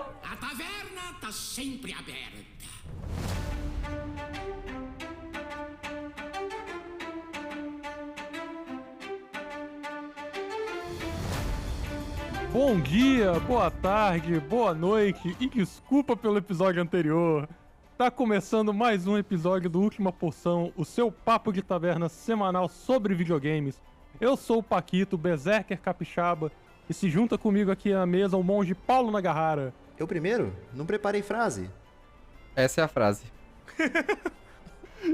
A taverna tá sempre aberta. Bom dia, boa tarde, boa noite e desculpa pelo episódio anterior. Tá começando mais um episódio do Última Porção, o seu papo de taverna semanal sobre videogames. Eu sou o Paquito, Berserker Capixaba, e se junta comigo aqui à mesa o monge Paulo Nagahara. Eu primeiro? Não preparei frase. Essa é a frase.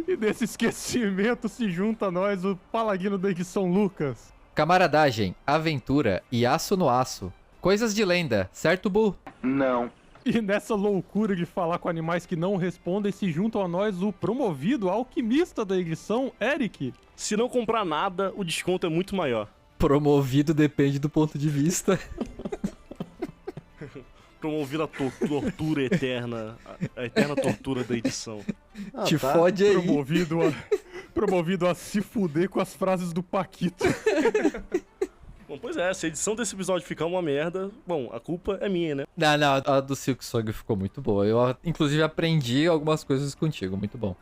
E desse esquecimento se junta a nós o paladino da edição Lucas. Camaradagem, aventura e aço no aço. Coisas de lenda, certo, Bu? Não. E nessa loucura de falar com animais que não respondem, se juntam a nós o promovido alquimista da edição, Eric. Se não comprar nada, o desconto é muito maior. Promovido depende do ponto de vista. Promovido a tortura eterna, a eterna tortura da edição. Te fode aí. Promovido a se fuder com as frases do Paquito. Bom, pois é, se a edição desse episódio ficar uma merda, bom, a culpa é minha, né? Não, a do Silk Song ficou muito boa. Eu, inclusive, aprendi algumas coisas contigo, muito bom.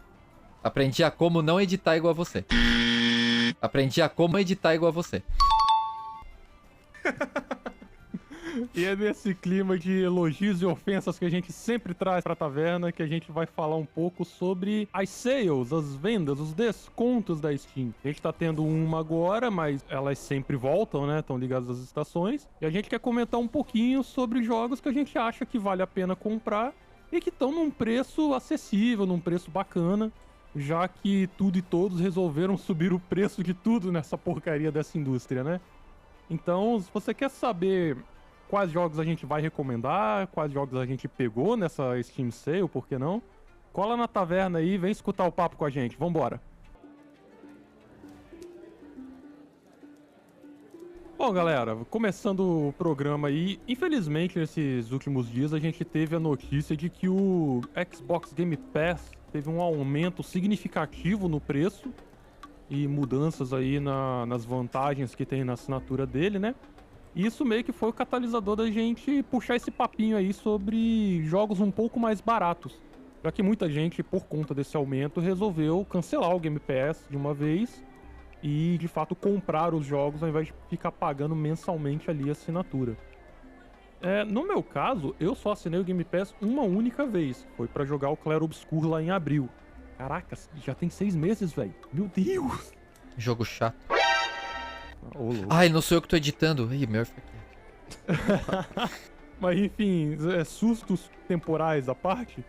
Aprendi a como não editar igual a você. Aprendi a como editar igual a você. E é nesse clima de elogios e ofensas que a gente sempre traz pra taverna que a gente vai falar um pouco sobre as sales, as vendas, os descontos da Steam. A gente tá tendo uma agora, mas elas sempre voltam, né? Estão ligadas às estações. E a gente quer comentar um pouquinho sobre jogos que a gente acha que vale a pena comprar e que estão num preço acessível, num preço bacana, já que tudo e todos resolveram subir o preço de tudo nessa porcaria dessa indústria, né? Então, se você quer saber quais jogos a gente vai recomendar, quais jogos a gente pegou nessa Steam Sale, por que não? Cola na taverna aí, vem escutar o papo com a gente, vambora! Bom, galera, começando o programa aí, infelizmente nesses últimos dias a gente teve a notícia de que o Xbox Game Pass teve um aumento significativo no preço e mudanças aí nas vantagens que tem na assinatura dele, né? E isso meio que foi o catalisador da gente puxar esse papinho aí sobre jogos um pouco mais baratos. Já que muita gente, por conta desse aumento, resolveu cancelar o Game Pass de uma vez e, de fato, comprar os jogos ao invés de ficar pagando mensalmente ali a assinatura. No meu caso, eu só assinei o Game Pass uma única vez. Foi pra jogar o Clair Obscur lá em abril. Caraca, já tem 6 meses, velho. Meu Deus! Jogo chato. Ô, louco. Ai, não sou eu que tô editando. Ih, melhor ficar quieto. Mas enfim, sustos temporais à parte,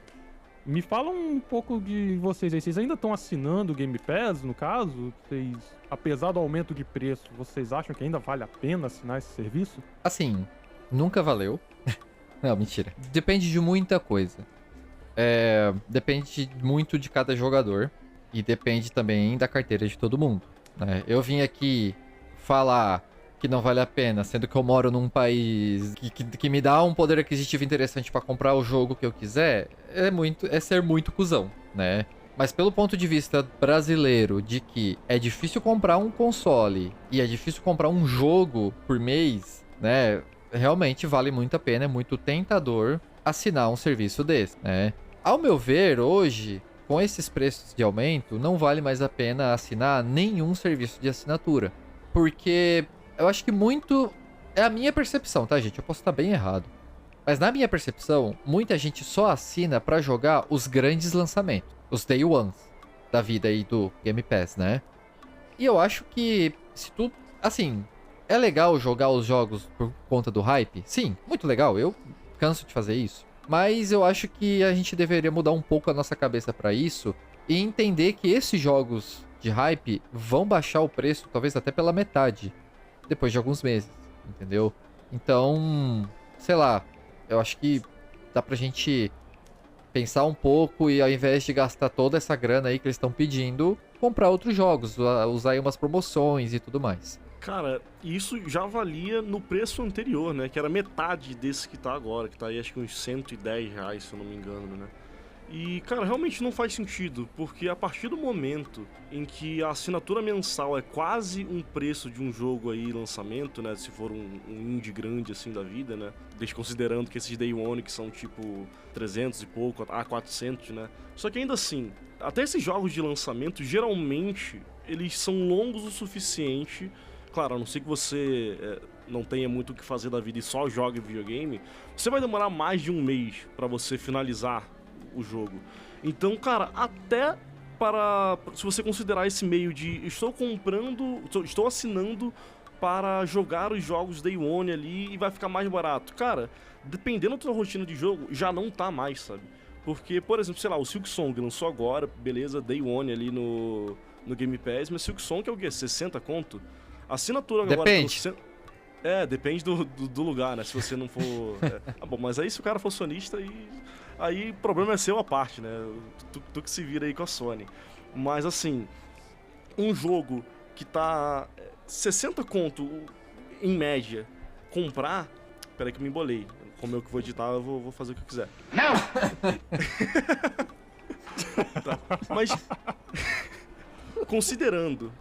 me fala um pouco de vocês aí. Vocês ainda estão assinando o Game Pass, no caso? Vocês, apesar do aumento de preço, vocês acham que ainda vale a pena assinar esse serviço? Assim, nunca valeu. Não, mentira. Depende de muita coisa. Depende muito de cada jogador. E depende também da carteira de todo mundo, né? Eu vim aqui falar que não vale a pena, sendo que eu moro num país que me dá um poder aquisitivo interessante pra comprar o jogo que eu quiser, é ser muito cuzão, né? Mas pelo ponto de vista brasileiro, de que é difícil comprar um console e é difícil comprar um jogo por mês, né? Realmente vale muito a pena, é muito tentador assinar um serviço desse, né? Ao meu ver, hoje, com esses preços de aumento, não vale mais a pena assinar nenhum serviço de assinatura. Porque eu acho que muito... É a minha percepção, tá, gente? Eu posso estar bem errado. Mas na minha percepção, muita gente só assina pra jogar os grandes lançamentos. Os Day Ones da vida aí do Game Pass, né? E eu acho que se tu... Assim, é legal jogar os jogos por conta do hype? Sim, muito legal. Eu canso de fazer isso. Mas eu acho que a gente deveria mudar um pouco a nossa cabeça pra isso e entender que esses jogos de hype vão baixar o preço, talvez até pela metade, depois de alguns meses, entendeu? Então, sei lá, eu acho que dá pra gente pensar um pouco e ao invés de gastar toda essa grana aí que eles estão pedindo, comprar outros jogos, usar aí umas promoções e tudo mais. Cara, isso já valia no preço anterior, né? Que era metade desse que tá agora, que tá aí acho que uns R$110, se eu não me engano, né? E, cara, realmente não faz sentido, porque a partir do momento em que a assinatura mensal é quase um preço de um jogo aí, lançamento, né, se for um indie grande assim da vida, né, desconsiderando que esses Day One que são tipo 300 e pouco, a 400, né, só que ainda assim, até esses jogos de lançamento, geralmente, eles são longos o suficiente, claro, a não ser que você não tenha muito o que fazer da vida e só jogue videogame, você vai demorar mais de um mês pra você finalizar o jogo. Então, cara, até se você considerar esse meio de estou assinando para jogar os jogos Day One ali e vai ficar mais barato. Cara, dependendo da tua rotina de jogo, já não tá mais, sabe? Porque, por exemplo, sei lá, o Silksong lançou agora, beleza, Day One ali no Game Pass, mas Silksong é o quê? 60 conto? A assinatura agora... Depende. Depende do lugar, né? Se você não for... bom, mas aí se o cara for sonista, aí o problema é seu à parte, né? Tu que se vira aí com a Sony. Mas assim, um jogo que tá 60 conto em média, comprar... Peraí que eu me embolei. Como eu que vou editar, eu vou fazer o que eu quiser. Não! Tá. Mas, considerando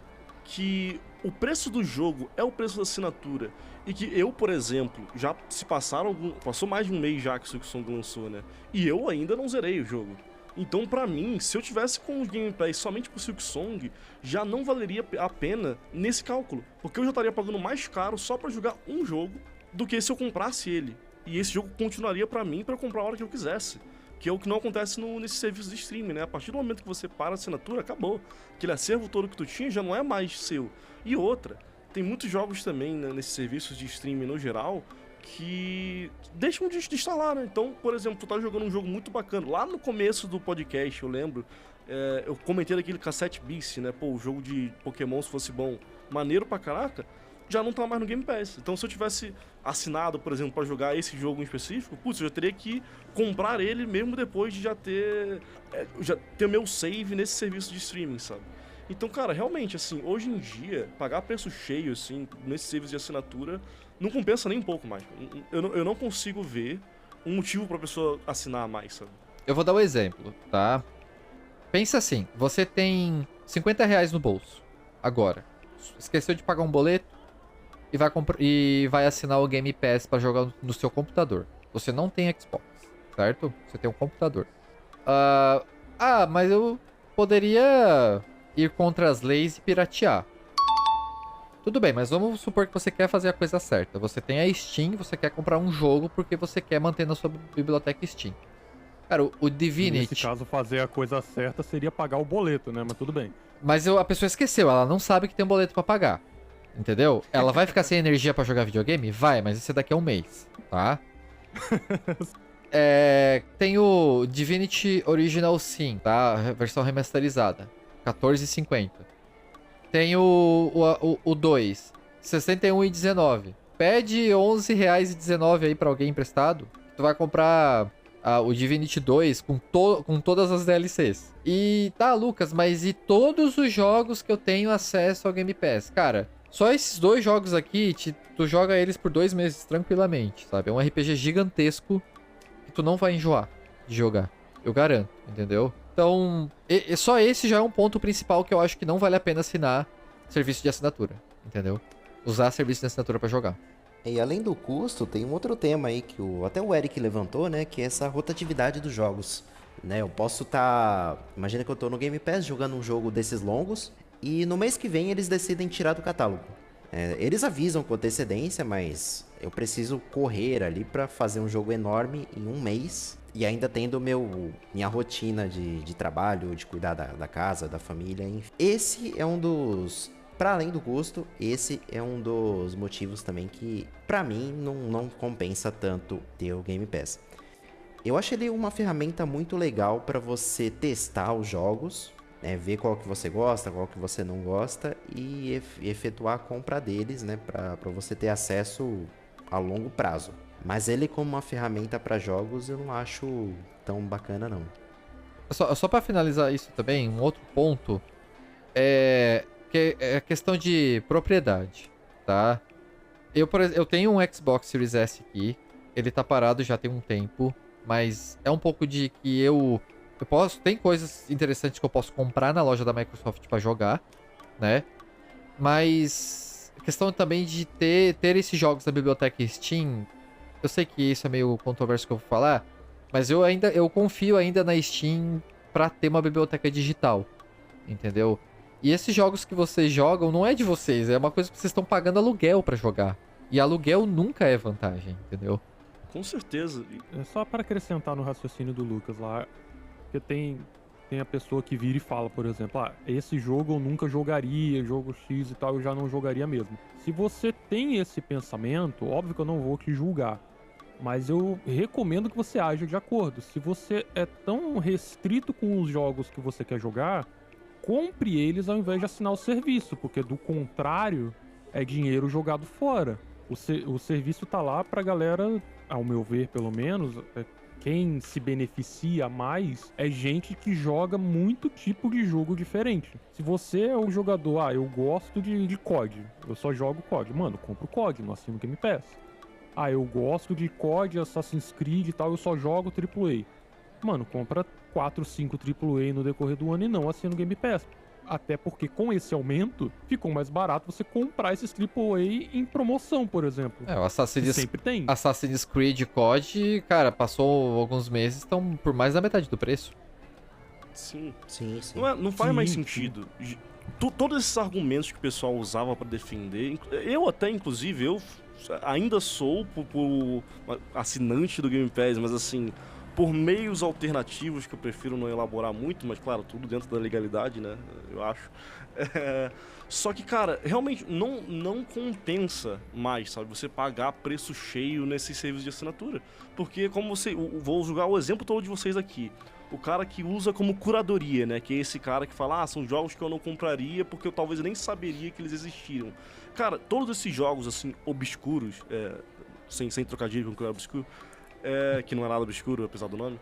que o preço do jogo é o preço da assinatura e que eu, por exemplo, já se passou mais de um mês já que o Silksong lançou, né? E eu ainda não zerei o jogo. Então, pra mim, se eu tivesse com o Game Pass somente pro Silksong, já não valeria a pena nesse cálculo, porque eu já estaria pagando mais caro só pra jogar um jogo do que se eu comprasse ele. E esse jogo continuaria pra mim pra comprar a hora que eu quisesse. Que é o que não acontece nesse serviço de streaming, né? A partir do momento que você para a assinatura, acabou. Aquele acervo todo que tu tinha já não é mais seu. E outra, tem muitos jogos também, né, nesses serviços de streaming no geral que deixam de instalar, né? Então, por exemplo, tu tá jogando um jogo muito bacana. Lá no começo do podcast, eu lembro, eu comentei daquele Cassette Beast, né? Pô, o jogo de Pokémon, se fosse bom, maneiro pra caraca, já não tá mais no Game Pass. Então, se eu tivesse assinado, por exemplo, pra jogar esse jogo em específico, putz, eu já teria que comprar ele mesmo depois de já ter meu save nesse serviço de streaming, sabe? Então, cara, realmente, assim, hoje em dia, pagar preço cheio, assim, nesse serviço de assinatura, não compensa nem um pouco mais. Eu não consigo ver um motivo pra pessoa assinar mais, sabe? Eu vou dar um exemplo, tá? Pensa assim, você tem 50 reais no bolso, agora. Esqueceu de pagar um boleto e vai assinar o Game Pass pra jogar no seu computador. Você não tem Xbox, certo? Você tem um computador. Mas eu poderia ir contra as leis e piratear. Tudo bem, mas vamos supor que você quer fazer a coisa certa. Você tem a Steam, você quer comprar um jogo porque você quer manter na sua biblioteca Steam. Cara, o Divinity... Nesse caso, fazer a coisa certa seria pagar o boleto, né? Mas tudo bem. Mas a pessoa esqueceu, ela não sabe que tem um boleto pra pagar. Entendeu? Ela vai ficar sem energia pra jogar videogame? Vai, mas isso é daqui a um mês, tá? Tem o Divinity Original Sin, tá? Versão remasterizada. R$14,50. Tem o 2, R$61,19. Pede R$11,19 aí pra alguém emprestado. Tu vai comprar o Divinity 2 com todas as DLCs. E tá, Lucas, mas e todos os jogos que eu tenho acesso ao Game Pass? Cara, só esses dois jogos aqui, tu joga eles por 2 meses tranquilamente, sabe? É um RPG gigantesco que tu não vai enjoar de jogar. Eu garanto, entendeu? Então, só esse já é um ponto principal que eu acho que não vale a pena assinar serviço de assinatura, entendeu? Usar serviço de assinatura pra jogar. E além do custo, tem um outro tema aí que até o Eric levantou, né? Que é essa rotatividade dos jogos. Né? Eu posso estar... Imagina que eu tô no Game Pass jogando um jogo desses longos e no mês que vem eles decidem tirar do catálogo. Eles avisam com antecedência, mas eu preciso correr ali pra fazer um jogo enorme em um mês. E ainda tendo minha rotina de trabalho, de cuidar da casa, da família, enfim. Esse é um dos... Para além do custo, esse é um dos motivos também que, pra mim, não compensa tanto ter o Game Pass. Eu acho ele uma ferramenta muito legal para você testar os jogos, né, ver qual que você gosta, qual que você não gosta e efetuar a compra deles, né, para você ter acesso a longo prazo. Mas ele como uma ferramenta para jogos eu não acho tão bacana não. Só para finalizar isso também, um outro ponto é a questão de propriedade, tá? Eu tenho um Xbox Series S aqui, ele tá parado já tem um tempo, mas é um pouco de que eu Tem coisas interessantes que eu posso comprar na loja da Microsoft pra jogar, né? Mas a questão também de ter esses jogos na biblioteca Steam, eu sei que isso é meio controverso que eu vou falar, mas eu confio ainda na Steam pra ter uma biblioteca digital, entendeu? E esses jogos que vocês jogam não é de vocês, é uma coisa que vocês estão pagando aluguel pra jogar. E aluguel nunca é vantagem, entendeu? Com certeza. É só para acrescentar no raciocínio do Lucas lá, porque tem a pessoa que vira e fala, por exemplo, esse jogo eu nunca jogaria, jogo X e tal, eu já não jogaria mesmo. Se você tem esse pensamento, óbvio que eu não vou te julgar, mas eu recomendo que você haja de acordo. Se você é tão restrito com os jogos que você quer jogar, compre eles ao invés de assinar o serviço, porque do contrário, é dinheiro jogado fora. O serviço tá lá pra galera, ao meu ver pelo menos, quem se beneficia mais é gente que joga muito tipo de jogo diferente. Se você é o jogador, eu gosto de COD, eu só jogo COD, mano, compra o COD, não assino o Game Pass. Eu gosto de COD, Assassin's Creed e tal, eu só jogo AAA. Mano, compra 4, 5 AAA no decorrer do ano e não assina o Game Pass. Até porque com esse aumento, ficou mais barato você comprar esses AAA em promoção, por exemplo. O Assassin's sempre tem. Assassin's Creed COD, cara, passou alguns meses, estão por mais da metade do preço. Sim. Sim. Não faz mais sentido. Todos esses argumentos que o pessoal usava pra defender, eu até, inclusive, eu ainda sou por assinante do Game Pass, mas assim, por meios alternativos que eu prefiro não elaborar muito, mas claro, tudo dentro da legalidade, né, eu acho. Só que, cara, realmente não compensa mais, sabe, você pagar preço cheio nesses serviços de assinatura. Porque, como vou jogar o exemplo todo de vocês aqui, o cara que usa como curadoria, né, que é esse cara que fala, são jogos que eu não compraria porque eu talvez nem saberia que eles existiram. Cara, todos esses jogos, assim, obscuros, sem trocadilho com o obscuro, que não é nada obscuro, apesar do nome,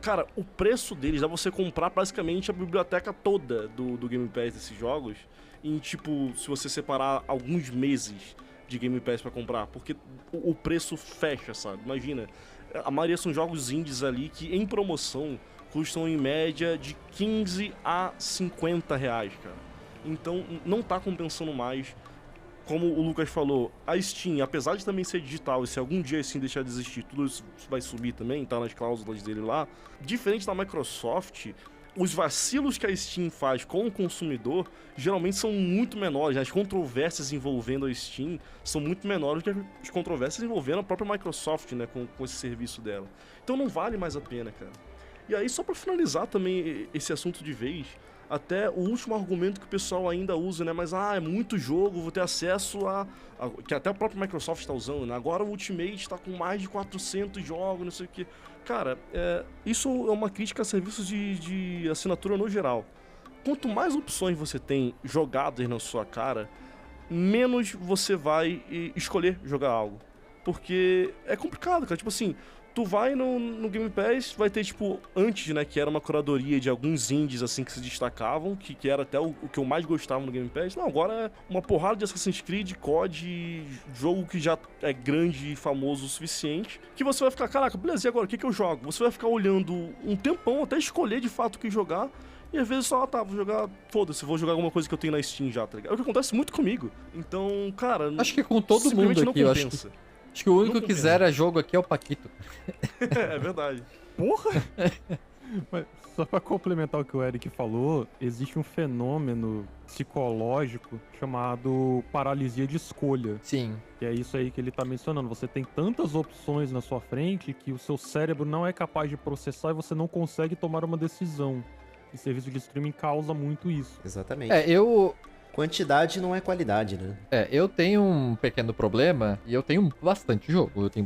cara, o preço deles dá você comprar praticamente a biblioteca toda do Game Pass desses jogos em, tipo, se você separar alguns meses de Game Pass pra comprar, porque o preço fecha, sabe? Imagina, a maioria são jogos indies ali que, em promoção, custam em média de 15 a 50 reais, cara. Então, não tá compensando mais. Como o Lucas falou, a Steam, apesar de também ser digital, e se algum dia a Steam deixar de existir, tudo isso vai subir também, tá nas cláusulas dele lá. Diferente da Microsoft, os vacilos que a Steam faz com o consumidor geralmente são muito menores. As controvérsias envolvendo a Steam são muito menores do que as controvérsias envolvendo a própria Microsoft, né, com esse serviço dela. Então não vale mais a pena, cara. E aí, só pra finalizar também esse assunto de vez, até o último argumento que o pessoal ainda usa, né? Mas, é muito jogo, vou ter acesso que até a própria Microsoft está usando, né? Agora o Ultimate está com mais de 400 jogos, não sei o que. Cara, isso é uma crítica a serviços de assinatura no geral. Quanto mais opções você tem jogadas na sua cara, menos você vai escolher jogar algo. Porque é complicado, cara. Tipo assim, tu vai no Game Pass, vai ter, tipo, antes, né, que era uma curadoria de alguns indies, assim, que se destacavam, que era até o que eu mais gostava no Game Pass. Não, agora é uma porrada de Assassin's Creed, COD, jogo que já é grande e famoso o suficiente, que você vai ficar, caraca, beleza, e agora, o que eu jogo? Você vai ficar olhando um tempão até escolher, de fato, o que jogar, e às vezes só, vou jogar, foda-se, vou jogar alguma coisa que eu tenho na Steam já, tá ligado? É o que acontece muito comigo. Então, cara... Acho que com todo mundo aqui, eu acho que o único que zera jogo aqui é o Paquito. É verdade. Porra! Mas só pra complementar o que o Eric falou, existe um fenômeno psicológico chamado paralisia de escolha. Sim. Que é isso aí que ele tá mencionando. Você tem tantas opções na sua frente que o seu cérebro não é capaz de processar e você não consegue tomar uma decisão. E serviço de streaming causa muito isso. Exatamente. Quantidade não é qualidade, né? Eu tenho um pequeno problema e eu tenho bastante jogo. Eu tenho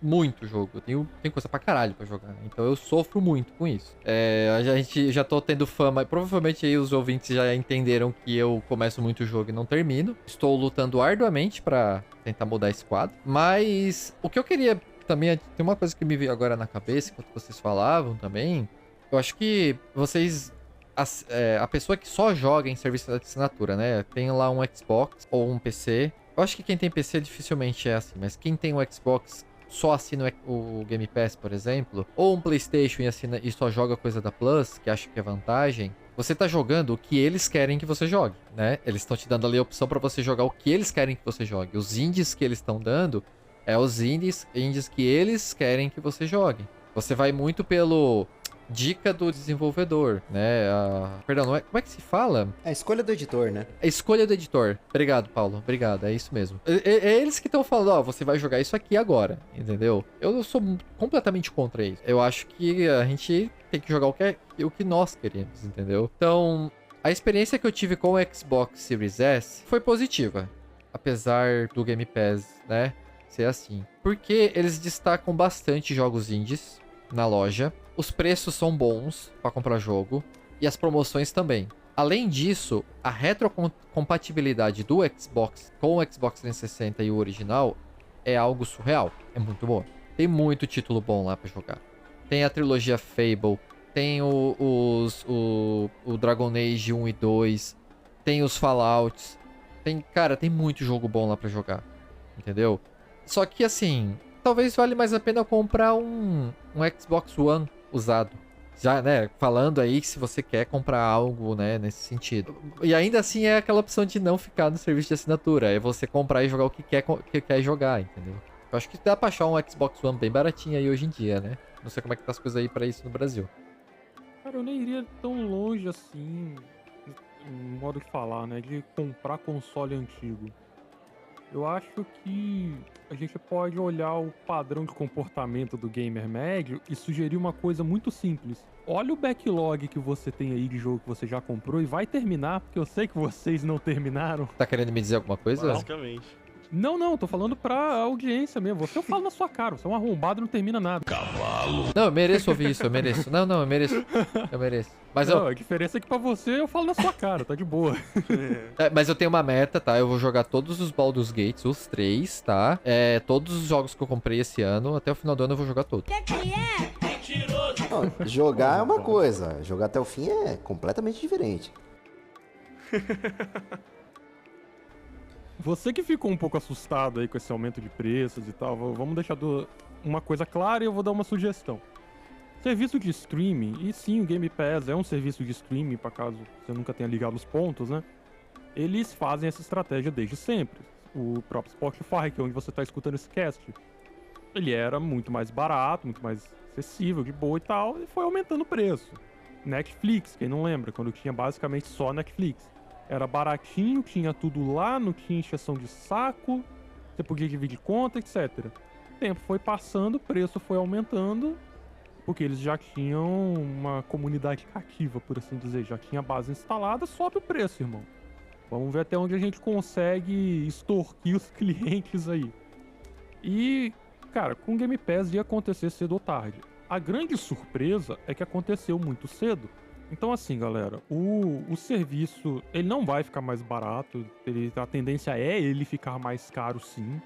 muito jogo. Eu tenho coisa pra caralho pra jogar. Então eu sofro muito com isso. A gente já tô tendo fama. Provavelmente aí os ouvintes já entenderam que eu começo muito jogo e não termino. Estou lutando arduamente pra tentar mudar esse quadro. Mas o que eu queria também... Tem uma coisa que me veio agora na cabeça enquanto vocês falavam também. Eu acho que vocês... A pessoa que só joga em serviço de assinatura, né? Tem lá um Xbox ou um PC. Eu acho que quem tem PC dificilmente é assim, mas quem tem um Xbox só assina o Game Pass, por exemplo, ou um PlayStation e só joga coisa da Plus, que acha que é vantagem, você tá jogando o que eles querem que você jogue, né? Eles estão te dando ali a opção pra você jogar o que eles querem que você jogue. Os indies que eles estão dando é os indies que eles querem que você jogue. Você vai muito pelo dica do desenvolvedor, né? Perdão, não é, como é que se fala? É a escolha do editor, né? A escolha do editor. Obrigado, Paulo. Obrigado, é isso mesmo. É eles que estão falando, ó, você vai jogar isso aqui agora, entendeu? Eu sou completamente contra isso. Eu acho que a gente tem que jogar o que nós queremos, entendeu? Então, a experiência que eu tive com o Xbox Series S foi positiva. Apesar do Game Pass, né, ser assim. Porque eles destacam bastante jogos indies na loja. Os preços são bons para comprar jogo. E as promoções também. Além disso, a retrocompatibilidade do Xbox com o Xbox 360 e o original é algo surreal. É muito boa. Tem muito título bom lá para jogar. Tem a trilogia Fable, tem o Dragon Age 1 e 2, tem os Fallouts, tem muito jogo bom lá pra jogar, entendeu? Só que assim, talvez vale mais a pena comprar um Xbox One usado. Já, né, falando aí que se você quer comprar algo, né, nesse sentido. E ainda assim é aquela opção de não ficar no serviço de assinatura, é você comprar e jogar o que quer jogar, entendeu? Eu acho que dá pra achar um Xbox One bem baratinho aí hoje em dia, né? Não sei como é que tá as coisas aí pra isso no Brasil. Cara, eu nem iria tão longe assim, no modo de falar, né? De comprar console antigo. Eu acho que a gente pode olhar o padrão de comportamento do gamer médio e sugerir uma coisa muito simples. Olha o backlog que você tem aí de jogo que você já comprou e vai terminar, porque eu sei que vocês não terminaram. Tá querendo me dizer alguma coisa? Basicamente. Não, tô falando pra audiência mesmo. Você eu falo na sua cara, você é um arrombado e não termina nada. Não, eu mereço ouvir isso, eu mereço. Não, eu mereço. Eu mereço. Mas Não, a diferença é que pra você eu falo na sua cara, tá de boa. mas eu tenho uma meta, tá? Eu vou jogar todos os Baldur's Gates, os 3, tá? Todos os jogos que eu comprei esse ano, até o final do ano eu vou jogar todos. Não, jogar é uma coisa, jogar até o fim é completamente diferente. Você que ficou um pouco assustado aí com esse aumento de preços e tal, vamos deixar uma coisa clara e eu vou dar uma sugestão. Serviço de streaming, e sim, o Game Pass é um serviço de streaming, para caso você nunca tenha ligado os pontos, né? Eles fazem essa estratégia desde sempre. O próprio Spotify, que é onde você tá escutando esse cast, ele era muito mais barato, muito mais acessível, de boa e tal, e foi aumentando o preço. Netflix, quem não lembra, quando tinha basicamente só Netflix. Era baratinho, tinha tudo lá, não tinha encheção de saco, você podia dividir conta, etc. O tempo foi passando, o preço foi aumentando, porque eles já tinham uma comunidade cativa, por assim dizer. Já tinha a base instalada, sobe o preço, irmão. Vamos ver até onde a gente consegue extorquir os clientes aí. E, cara, com o Game Pass ia acontecer cedo ou tarde. A grande surpresa é que aconteceu muito cedo. Então assim, galera, o serviço, ele não vai ficar mais barato, a tendência é ele ficar mais caro sim,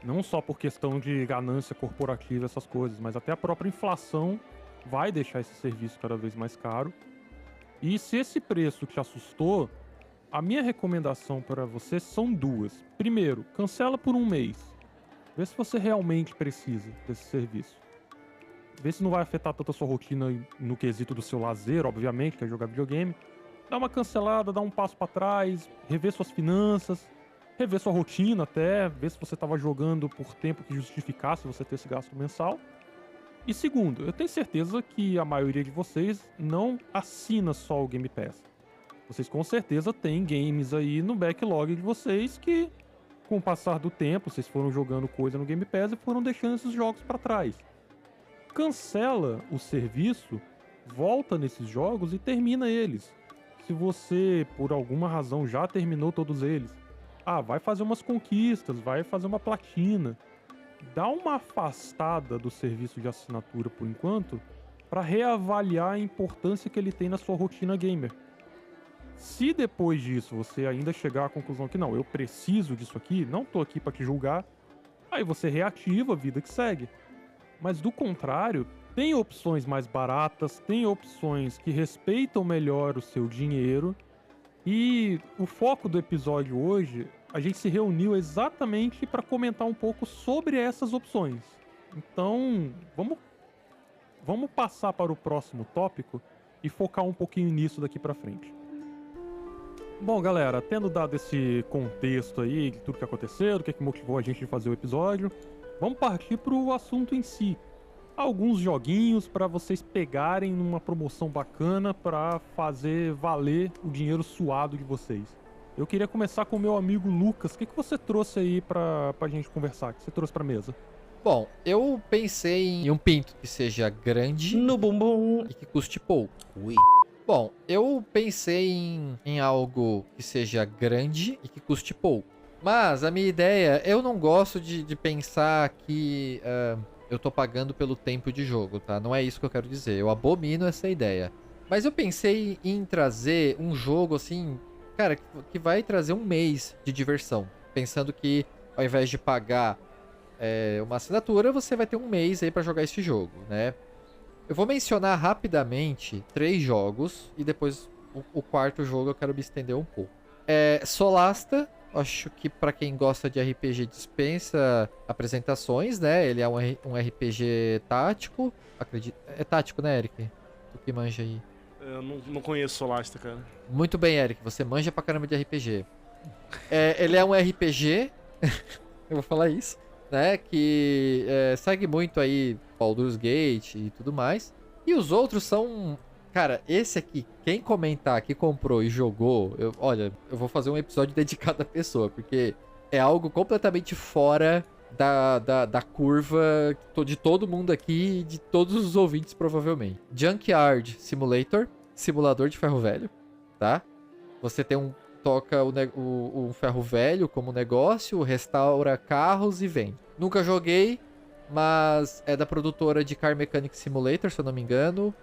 não só por questão de ganância corporativa, essas coisas, mas até a própria inflação vai deixar esse serviço cada vez mais caro. E se esse preço te assustou, a minha recomendação para você são duas. Primeiro, cancela por um mês, vê se você realmente precisa desse serviço. Vê se não vai afetar tanto a sua rotina no quesito do seu lazer, obviamente, que é jogar videogame. Dá uma cancelada, dá um passo pra trás, rever suas finanças, rever sua rotina até, ver se você estava jogando por tempo que justificasse você ter esse gasto mensal. E segundo, eu tenho certeza que a maioria de vocês não assina só o Game Pass. Vocês com certeza têm games aí no backlog de vocês que, com o passar do tempo, vocês foram jogando coisa no Game Pass e foram deixando esses jogos pra trás. Cancela o serviço, volta nesses jogos e termina eles. Se você, por alguma razão, já terminou todos eles, vai fazer umas conquistas, vai fazer uma platina. Dá uma afastada do serviço de assinatura por enquanto, para reavaliar a importância que ele tem na sua rotina gamer. Se depois disso você ainda chegar à conclusão que não, eu preciso disso aqui, não tô aqui para te julgar, aí você reativa a vida que segue. Mas do contrário, tem opções mais baratas, tem opções que respeitam melhor o seu dinheiro. E o foco do episódio hoje, a gente se reuniu exatamente para comentar um pouco sobre essas opções. Então, vamos passar para o próximo tópico e focar um pouquinho nisso daqui pra frente. Bom, galera, tendo dado esse contexto aí de tudo que aconteceu, do que motivou a gente a fazer o episódio, vamos partir pro assunto em si. Alguns joguinhos para vocês pegarem numa promoção bacana para fazer valer o dinheiro suado de vocês. Eu queria começar com o meu amigo Lucas. O que você trouxe aí pra gente conversar? O que você trouxe pra mesa? Bom, eu pensei em um pinto que seja grande No bumbum. e que custe pouco. Ui. Bom, eu pensei em algo que seja grande e que custe pouco. Mas a minha ideia, eu não gosto de pensar que eu tô pagando pelo tempo de jogo, tá? Não é isso que eu quero dizer. Eu abomino essa ideia. Mas eu pensei em trazer um jogo assim, cara, que vai trazer um mês de diversão. Pensando que ao invés de pagar uma assinatura, você vai ter um mês aí pra jogar esse jogo, né? Eu vou mencionar rapidamente 3 jogos e depois o quarto jogo eu quero me estender um pouco. Solasta, acho que pra quem gosta de RPG dispensa apresentações, né? Ele é um RPG tático, acredito. É tático, né, Eric? Tu que manja aí. Eu não conheço Solasta, cara. Muito bem, Eric, você manja pra caramba de RPG. Ele é um RPG, eu vou falar isso, né? Que segue muito aí Baldur's Gate e tudo mais. E os outros são... Cara, esse aqui, quem comentar que comprou e jogou, olha, eu vou fazer um episódio dedicado à pessoa, porque é algo completamente fora da curva de todo mundo aqui e de todos os ouvintes, provavelmente. Junkyard Simulator, simulador de ferro velho, tá? Você toca um ferro velho como negócio, restaura carros e vende. Nunca joguei, mas é da produtora de Car Mechanic Simulator, se eu não me engano.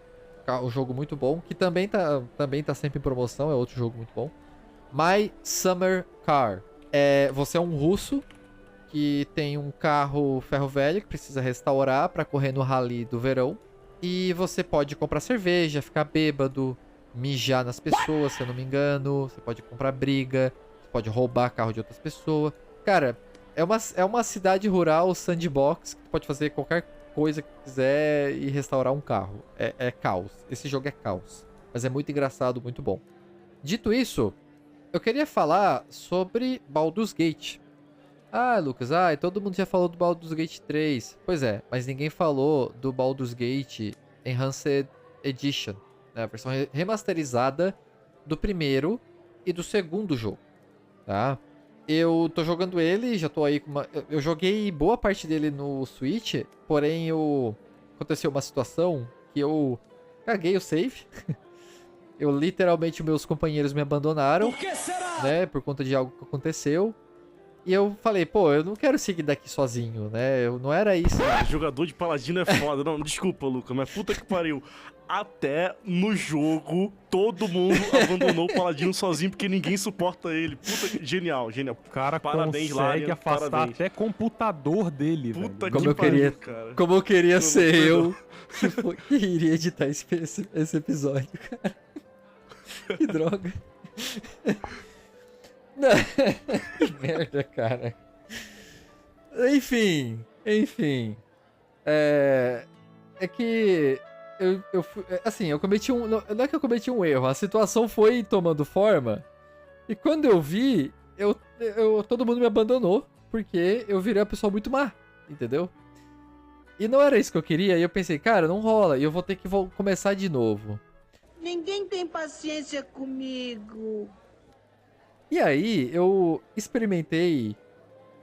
Um jogo muito bom, que também tá sempre em promoção, é outro jogo muito bom. My Summer Car. Você é um russo que tem um carro ferro velho que precisa restaurar para correr no rally do verão. E você pode comprar cerveja, ficar bêbado, mijar nas pessoas, se eu não me engano. Você pode comprar briga, você pode roubar carro de outras pessoas. Cara, é uma cidade rural sandbox que pode fazer qualquer coisa que quiser e restaurar um carro. É caos. Esse jogo é caos. Mas é muito engraçado, muito bom. Dito isso, eu queria falar sobre Baldur's Gate. Ah, Lucas, todo mundo já falou do Baldur's Gate 3. Pois é, mas ninguém falou do Baldur's Gate Enhanced Edition, né? A versão remasterizada do primeiro e do segundo jogo, tá? Eu tô jogando ele, já tô aí com eu joguei boa parte dele no Switch, porém aconteceu uma situação que eu caguei o save. Eu literalmente, meus companheiros me abandonaram. Por que será? Né, por conta de algo que aconteceu. E eu falei, pô, eu não quero seguir daqui sozinho, né? Não era isso. Jogador de paladino é foda. Não, desculpa, Lucas, mas puta que pariu. Até no jogo, todo mundo abandonou o paladino sozinho porque ninguém suporta ele. Puta que... Genial. O cara parabéns, consegue Larian, afastar parabéns. até computador dele, Puta velho. que pariu, cara. Como eu queria ser eu que iria editar esse episódio, cara. Que droga. Que merda, cara. Enfim. É que eu cometi não é que eu cometi um erro, a situação foi tomando forma e quando eu vi, todo mundo me abandonou porque eu virei uma pessoa muito má, entendeu? E não era isso que eu queria, e eu pensei, cara, não rola, e eu vou ter que começar de novo. Ninguém tem paciência comigo. E aí, eu experimentei...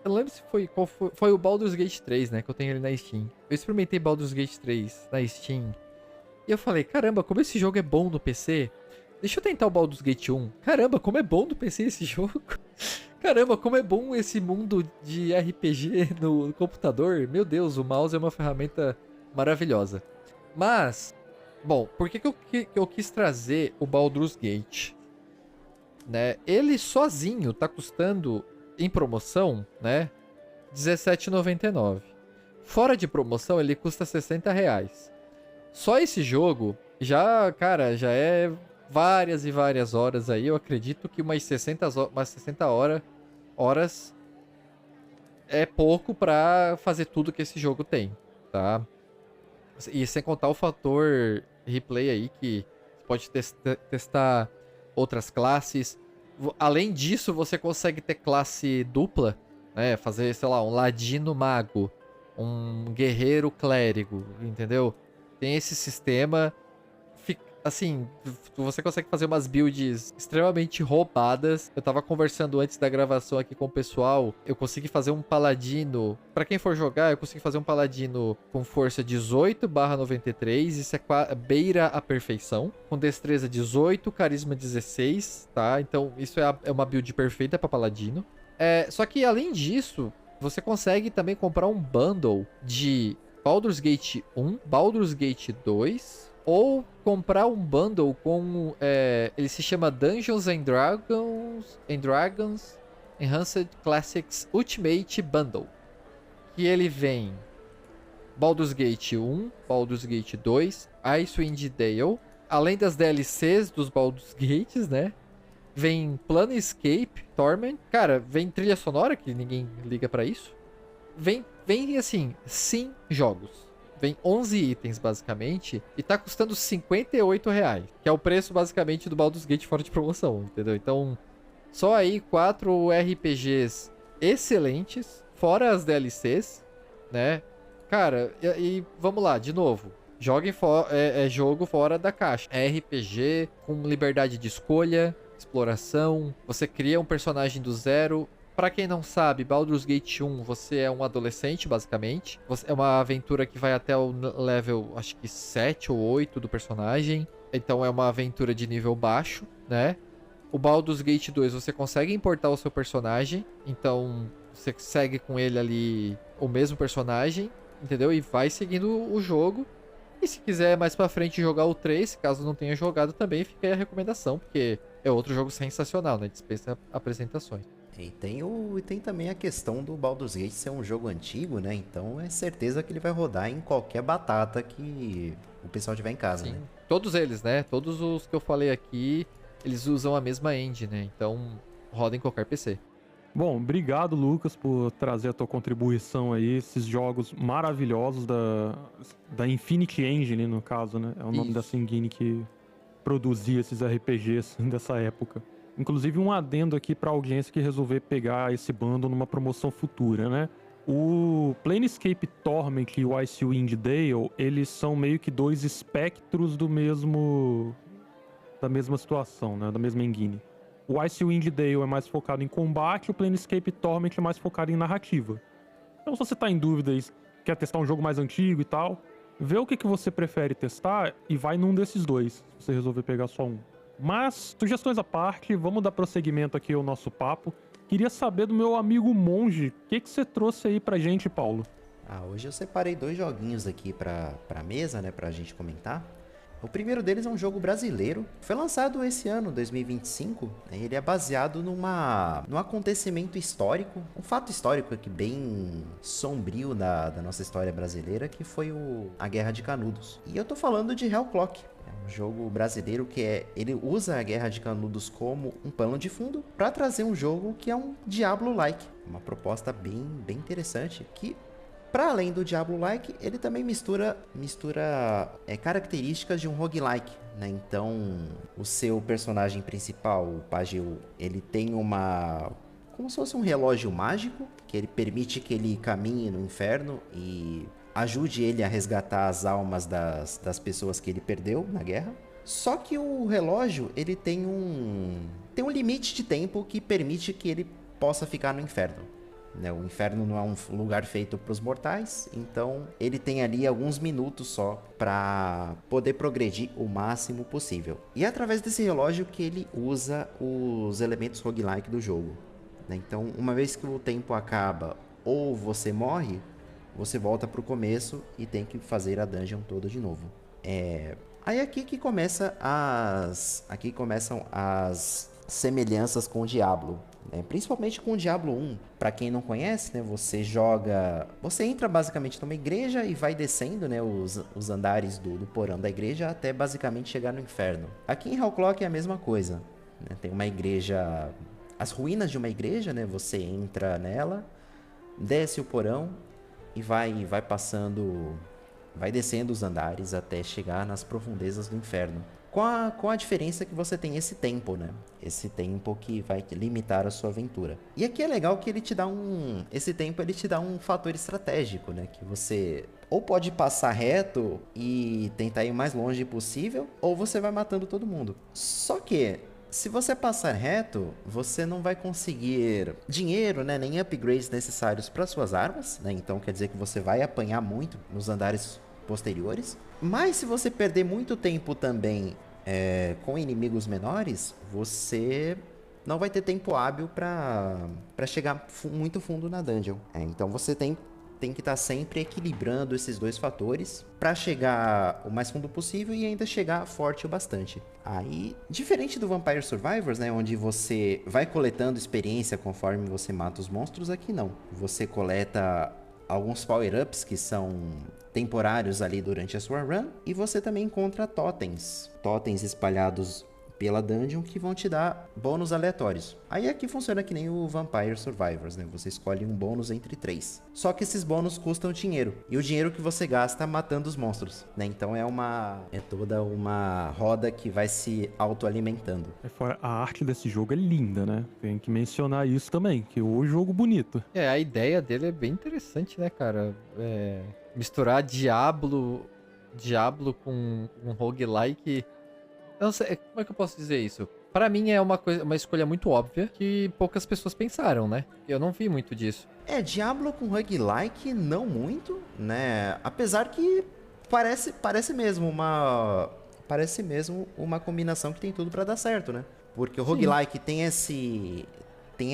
Eu não lembro se foi o Baldur's Gate 3, né? Que eu tenho ele na Steam. Eu experimentei Baldur's Gate 3 na Steam. E eu falei, caramba, como esse jogo é bom no PC. Deixa eu tentar o Baldur's Gate 1. Caramba, como é bom no PC esse jogo. Caramba, como é bom esse mundo de RPG no computador. Meu Deus, o mouse é uma ferramenta maravilhosa. Mas, bom, por que eu quis trazer o Baldur's Gate? Né? Ele sozinho tá custando, em promoção, né, R$17,99. Fora de promoção, ele custa R$60. Só esse jogo, cara, já é várias e várias horas aí. Eu acredito que umas 60 horas é pouco pra fazer tudo que esse jogo tem. tá? E sem contar o fator replay aí, que você pode testar outras classes. Além disso, você consegue ter classe dupla, né? Fazer, sei lá, um ladino mago, um guerreiro clérigo, entendeu? Tem esse sistema. Assim, você consegue fazer umas builds extremamente roubadas. Eu tava conversando antes da gravação aqui com o pessoal. Eu consegui fazer um paladino. Pra quem for jogar, eu consegui fazer um paladino com força 18/93. Isso beira a perfeição. Com destreza 18, carisma 16, tá? Então, isso é uma build perfeita pra paladino. Só que, além disso, você consegue também comprar um bundle de Baldur's Gate 1, Baldur's Gate 2... ou comprar um bundle com... ele se chama Dungeons and Dragons Enhanced Classics Ultimate Bundle. Que ele vem Baldur's Gate 1, Baldur's Gate 2, Icewind Dale. Além das DLCs dos Baldur's Gates, né? Vem Planescape Torment. Cara, vem trilha sonora, que ninguém liga pra isso. Vem assim, 100 jogos. Vem 11 itens, basicamente, e tá custando R$58, que é o preço, basicamente, do Baldur's Gate fora de promoção, entendeu? Então, só aí 4 RPGs excelentes, fora as DLCs, né? Cara, e vamos lá, de novo. Joguem jogo fora da caixa. É RPG, com liberdade de escolha, exploração, você cria um personagem do zero. Pra quem não sabe, Baldur's Gate 1, você é um adolescente, basicamente. É uma aventura que vai até o level, acho que 7 ou 8 do personagem. Então é uma aventura de nível baixo, né? O Baldur's Gate 2, você consegue importar o seu personagem. Então, você segue com ele ali o mesmo personagem, entendeu? E vai seguindo o jogo. E se quiser mais pra frente jogar o 3, caso não tenha jogado também, fica aí a recomendação, porque é outro jogo sensacional, né? Dispensa apresentações. E tem também a questão do Baldur's Gate ser um jogo antigo, né? Então é certeza que ele vai rodar em qualquer batata que o pessoal tiver em casa, Sim. né? Todos eles, né? Todos os que eu falei aqui, eles usam a mesma engine, né? Então roda em qualquer PC. Bom, obrigado, Lucas, por trazer a tua contribuição aí, esses jogos maravilhosos da Infinity Engine, no caso, né? É o nome Isso. dessa engine que produzia esses RPGs dessa época. Inclusive um adendo aqui pra audiência que resolver pegar esse bundle numa promoção futura, né? O Planescape Torment e o Icewind Dale, eles são meio que dois espectros da mesma situação, né? Da mesma engine. O Icewind Dale é mais focado em combate, o Planescape Torment é mais focado em narrativa. Então, se você tá em dúvida e quer testar um jogo mais antigo e tal, vê o que você prefere testar e vai num desses dois, se você resolver pegar só um. Mas, sugestões à parte, vamos dar prosseguimento aqui ao nosso papo. Queria saber do meu amigo Monge, o que você trouxe aí pra gente, Paulo? Hoje eu separei 2 joguinhos aqui pra mesa, né, pra gente comentar. O primeiro deles é um jogo brasileiro, foi lançado esse ano, 2025. Ele é baseado num acontecimento histórico, um fato histórico aqui bem sombrio da nossa história brasileira, que foi a Guerra de Canudos. E eu tô falando de Hellclock. É um jogo brasileiro que ele usa a Guerra de Canudos como um pano de fundo para trazer um jogo que é um Diablo-like. Uma proposta bem interessante que, para além do Diablo-like, ele também mistura características de um roguelike, né? Então, o seu personagem principal, o Pageu, ele tem como se fosse um relógio mágico, que ele permite que ele caminhe no inferno e ajude ele a resgatar as almas das pessoas que ele perdeu na guerra. Só que o relógio, ele tem um limite de tempo que permite que ele possa ficar no inferno. O inferno não é um lugar feito para os mortais, então ele tem ali alguns minutos só para poder progredir o máximo possível. E é através desse relógio que ele usa os elementos roguelike do jogo. Então, uma vez que o tempo acaba ou você morre, você volta pro começo e tem que fazer a dungeon toda de novo. Aí aqui que começam as semelhanças com o Diablo, né? Principalmente com o Diablo 1. Para quem não conhece, né, você entra basicamente numa igreja e vai descendo, né, os andares do porão da igreja até basicamente chegar no inferno. Aqui em Hellclock é a mesma coisa, né? Tem uma igreja, as ruínas de uma igreja, né? Você entra nela, desce o porão e vai passando, vai descendo os andares até chegar nas profundezas do inferno. Com a diferença que você tem esse tempo, né? Esse tempo que vai limitar a sua aventura. E aqui é legal que ele te dá esse tempo ele te dá um fator estratégico, né? Que você ou pode passar reto e tentar ir o mais longe possível, ou você vai matando todo mundo. Só que se você passar reto, você não vai conseguir dinheiro, né, nem upgrades necessários para suas armas, né? Então quer dizer que você vai apanhar muito nos andares posteriores. Mas se você perder muito tempo também com inimigos menores, você não vai ter tempo hábil para chegar muito fundo na dungeon. Então você tem que estar sempre equilibrando esses dois fatores para chegar o mais fundo possível e ainda chegar forte o bastante. Aí, diferente do Vampire Survivors, né, onde você vai coletando experiência conforme você mata os monstros, aqui não. Você coleta alguns power-ups que são temporários ali durante a sua run, e você também encontra totens espalhados pela dungeon que vão te dar bônus aleatórios. Aí aqui funciona que nem o Vampire Survivors, né? Você escolhe um bônus entre 3. Só que esses bônus custam dinheiro. E o dinheiro que você gasta matando os monstros, né? Então é toda uma roda que vai se autoalimentando. A arte desse jogo é linda, né? Tem que mencionar isso também, que o jogo bonito. A ideia dele é bem interessante, né, cara? Misturar Diablo com um roguelike. Eu não sei, como é que eu posso dizer isso? Pra mim é uma escolha muito óbvia que poucas pessoas pensaram, né? Eu não vi muito disso. Diablo com roguelike não muito, né? Apesar que parece mesmo uma combinação que tem tudo pra dar certo, né? Porque o roguelike tem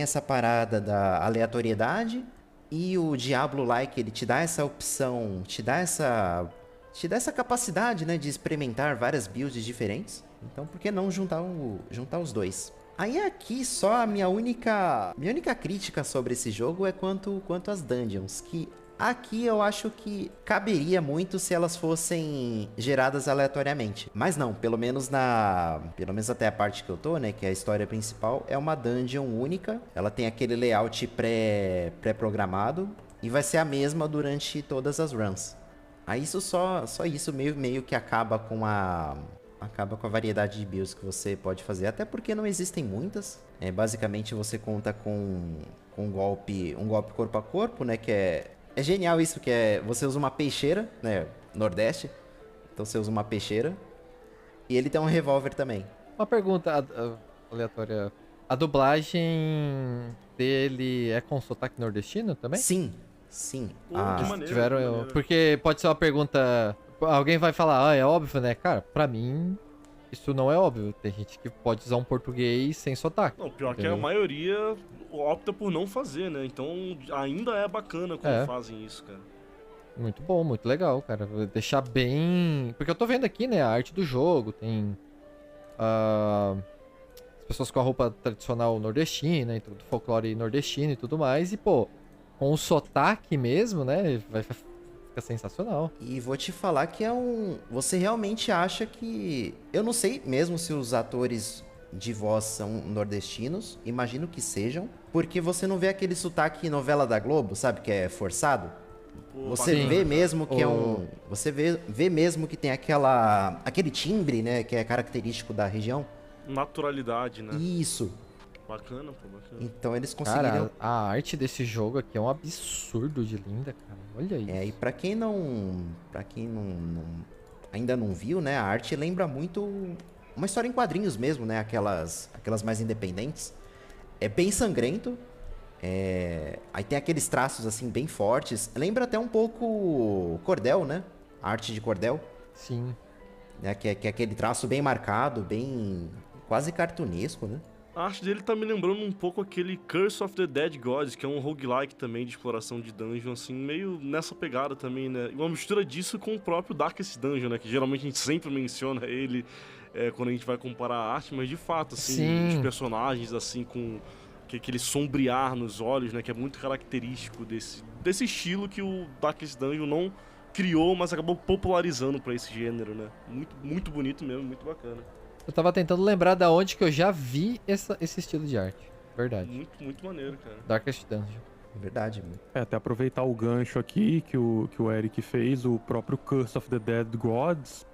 essa parada da aleatoriedade, e o Diablo-like ele te dá essa opção, te dá essa capacidade, né, de experimentar várias builds diferentes. Então, por que não juntar os dois? Aí aqui só a minha única crítica sobre esse jogo é quanto às dungeons, que aqui eu acho que caberia muito se elas fossem geradas aleatoriamente. Mas não, pelo menos até a parte que eu tô, né, que é a história principal, é uma dungeon única. Ela tem aquele layout pré-programado e vai ser a mesma durante todas as runs. Aí isso só isso meio que acaba com a variedade de builds que você pode fazer, até porque não existem muitas. Basicamente você conta com um golpe corpo a corpo, né, que é genial isso, que você usa uma peixeira, né, Nordeste, então você usa uma peixeira, e ele tem um revólver também. Uma pergunta aleatória, a dublagem dele é com sotaque nordestino também? Sim. Que maneiro, tiveram, porque pode ser uma pergunta, alguém vai falar, é óbvio, né? Cara, pra mim, isso não é óbvio. Tem gente que pode usar um português sem sotaque. Não, pior entendeu? que a maioria opta por não fazer, né? Então ainda é bacana quando fazem isso, cara. Muito bom, muito legal, cara. Vou deixar bem... Porque eu tô vendo aqui, né, a arte do jogo, tem... as pessoas com a roupa tradicional nordestina, do folclore nordestino e tudo mais, e pô, com o sotaque mesmo, né, vai ficar sensacional. E vou te falar que você realmente acha que... Eu não sei mesmo se os atores de voz são nordestinos, imagino que sejam, porque você não vê aquele sotaque novela da Globo, sabe, que é forçado? Pô, Você bacana, vê cara. mesmo que Você vê mesmo que tem aquele timbre, né, que é característico da região. Naturalidade, né? Isso. Bacana, pô, bacana. Então eles conseguiram... Cara, a arte desse jogo aqui é um absurdo de linda, cara. Olha isso. E pra quem ainda não viu, né, a arte lembra muito uma história em quadrinhos mesmo, né, aquelas mais independentes. É bem sangrento. Aí tem aqueles traços assim bem fortes. Lembra até um pouco Cordel, né? A arte de Cordel, Sim. né, que é aquele traço bem marcado, bem quase cartunesco, né? A arte dele tá me lembrando um pouco aquele Curse of the Dead Gods, que é um roguelike também de exploração de dungeon, assim, meio nessa pegada também, né? E uma mistura disso com o próprio Darkest Dungeon, né? Que geralmente a gente sempre menciona ele quando a gente vai comparar a arte, mas de fato, assim, Sim. os personagens, assim, com aquele sombrear nos olhos, né? Que é muito característico desse estilo que o Darkest Dungeon não criou, mas acabou popularizando pra esse gênero, né? Muito, muito bonito mesmo, muito bacana. Eu tava tentando lembrar da onde que eu já vi esse estilo de arte. Verdade. Muito, muito maneiro, cara. Darkest Dungeon. É verdade. Até aproveitar o gancho aqui que o Eric fez, o próprio Curse of the Dead Gods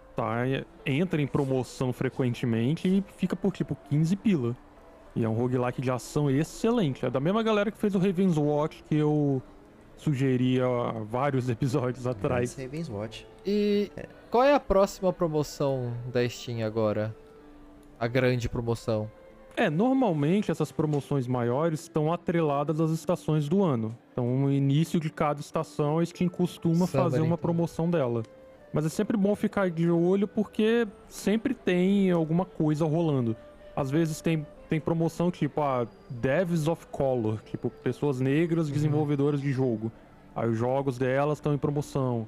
entra em promoção frequentemente e fica por tipo 15 pila. E é um roguelike de ação excelente. É da mesma galera que fez o Raven's Watch que eu sugeri há vários episódios atrás. Raven's Watch. E qual é a próxima promoção da Steam agora? A grande promoção. Normalmente essas promoções maiores estão atreladas às estações do ano. Então, no início de cada estação, a Steam costuma fazer uma promoção dela. Mas é sempre bom ficar de olho porque sempre tem alguma coisa rolando. Às vezes tem promoção tipo Devs of Color, tipo pessoas negras desenvolvedoras de jogo. Aí os jogos delas estão em promoção.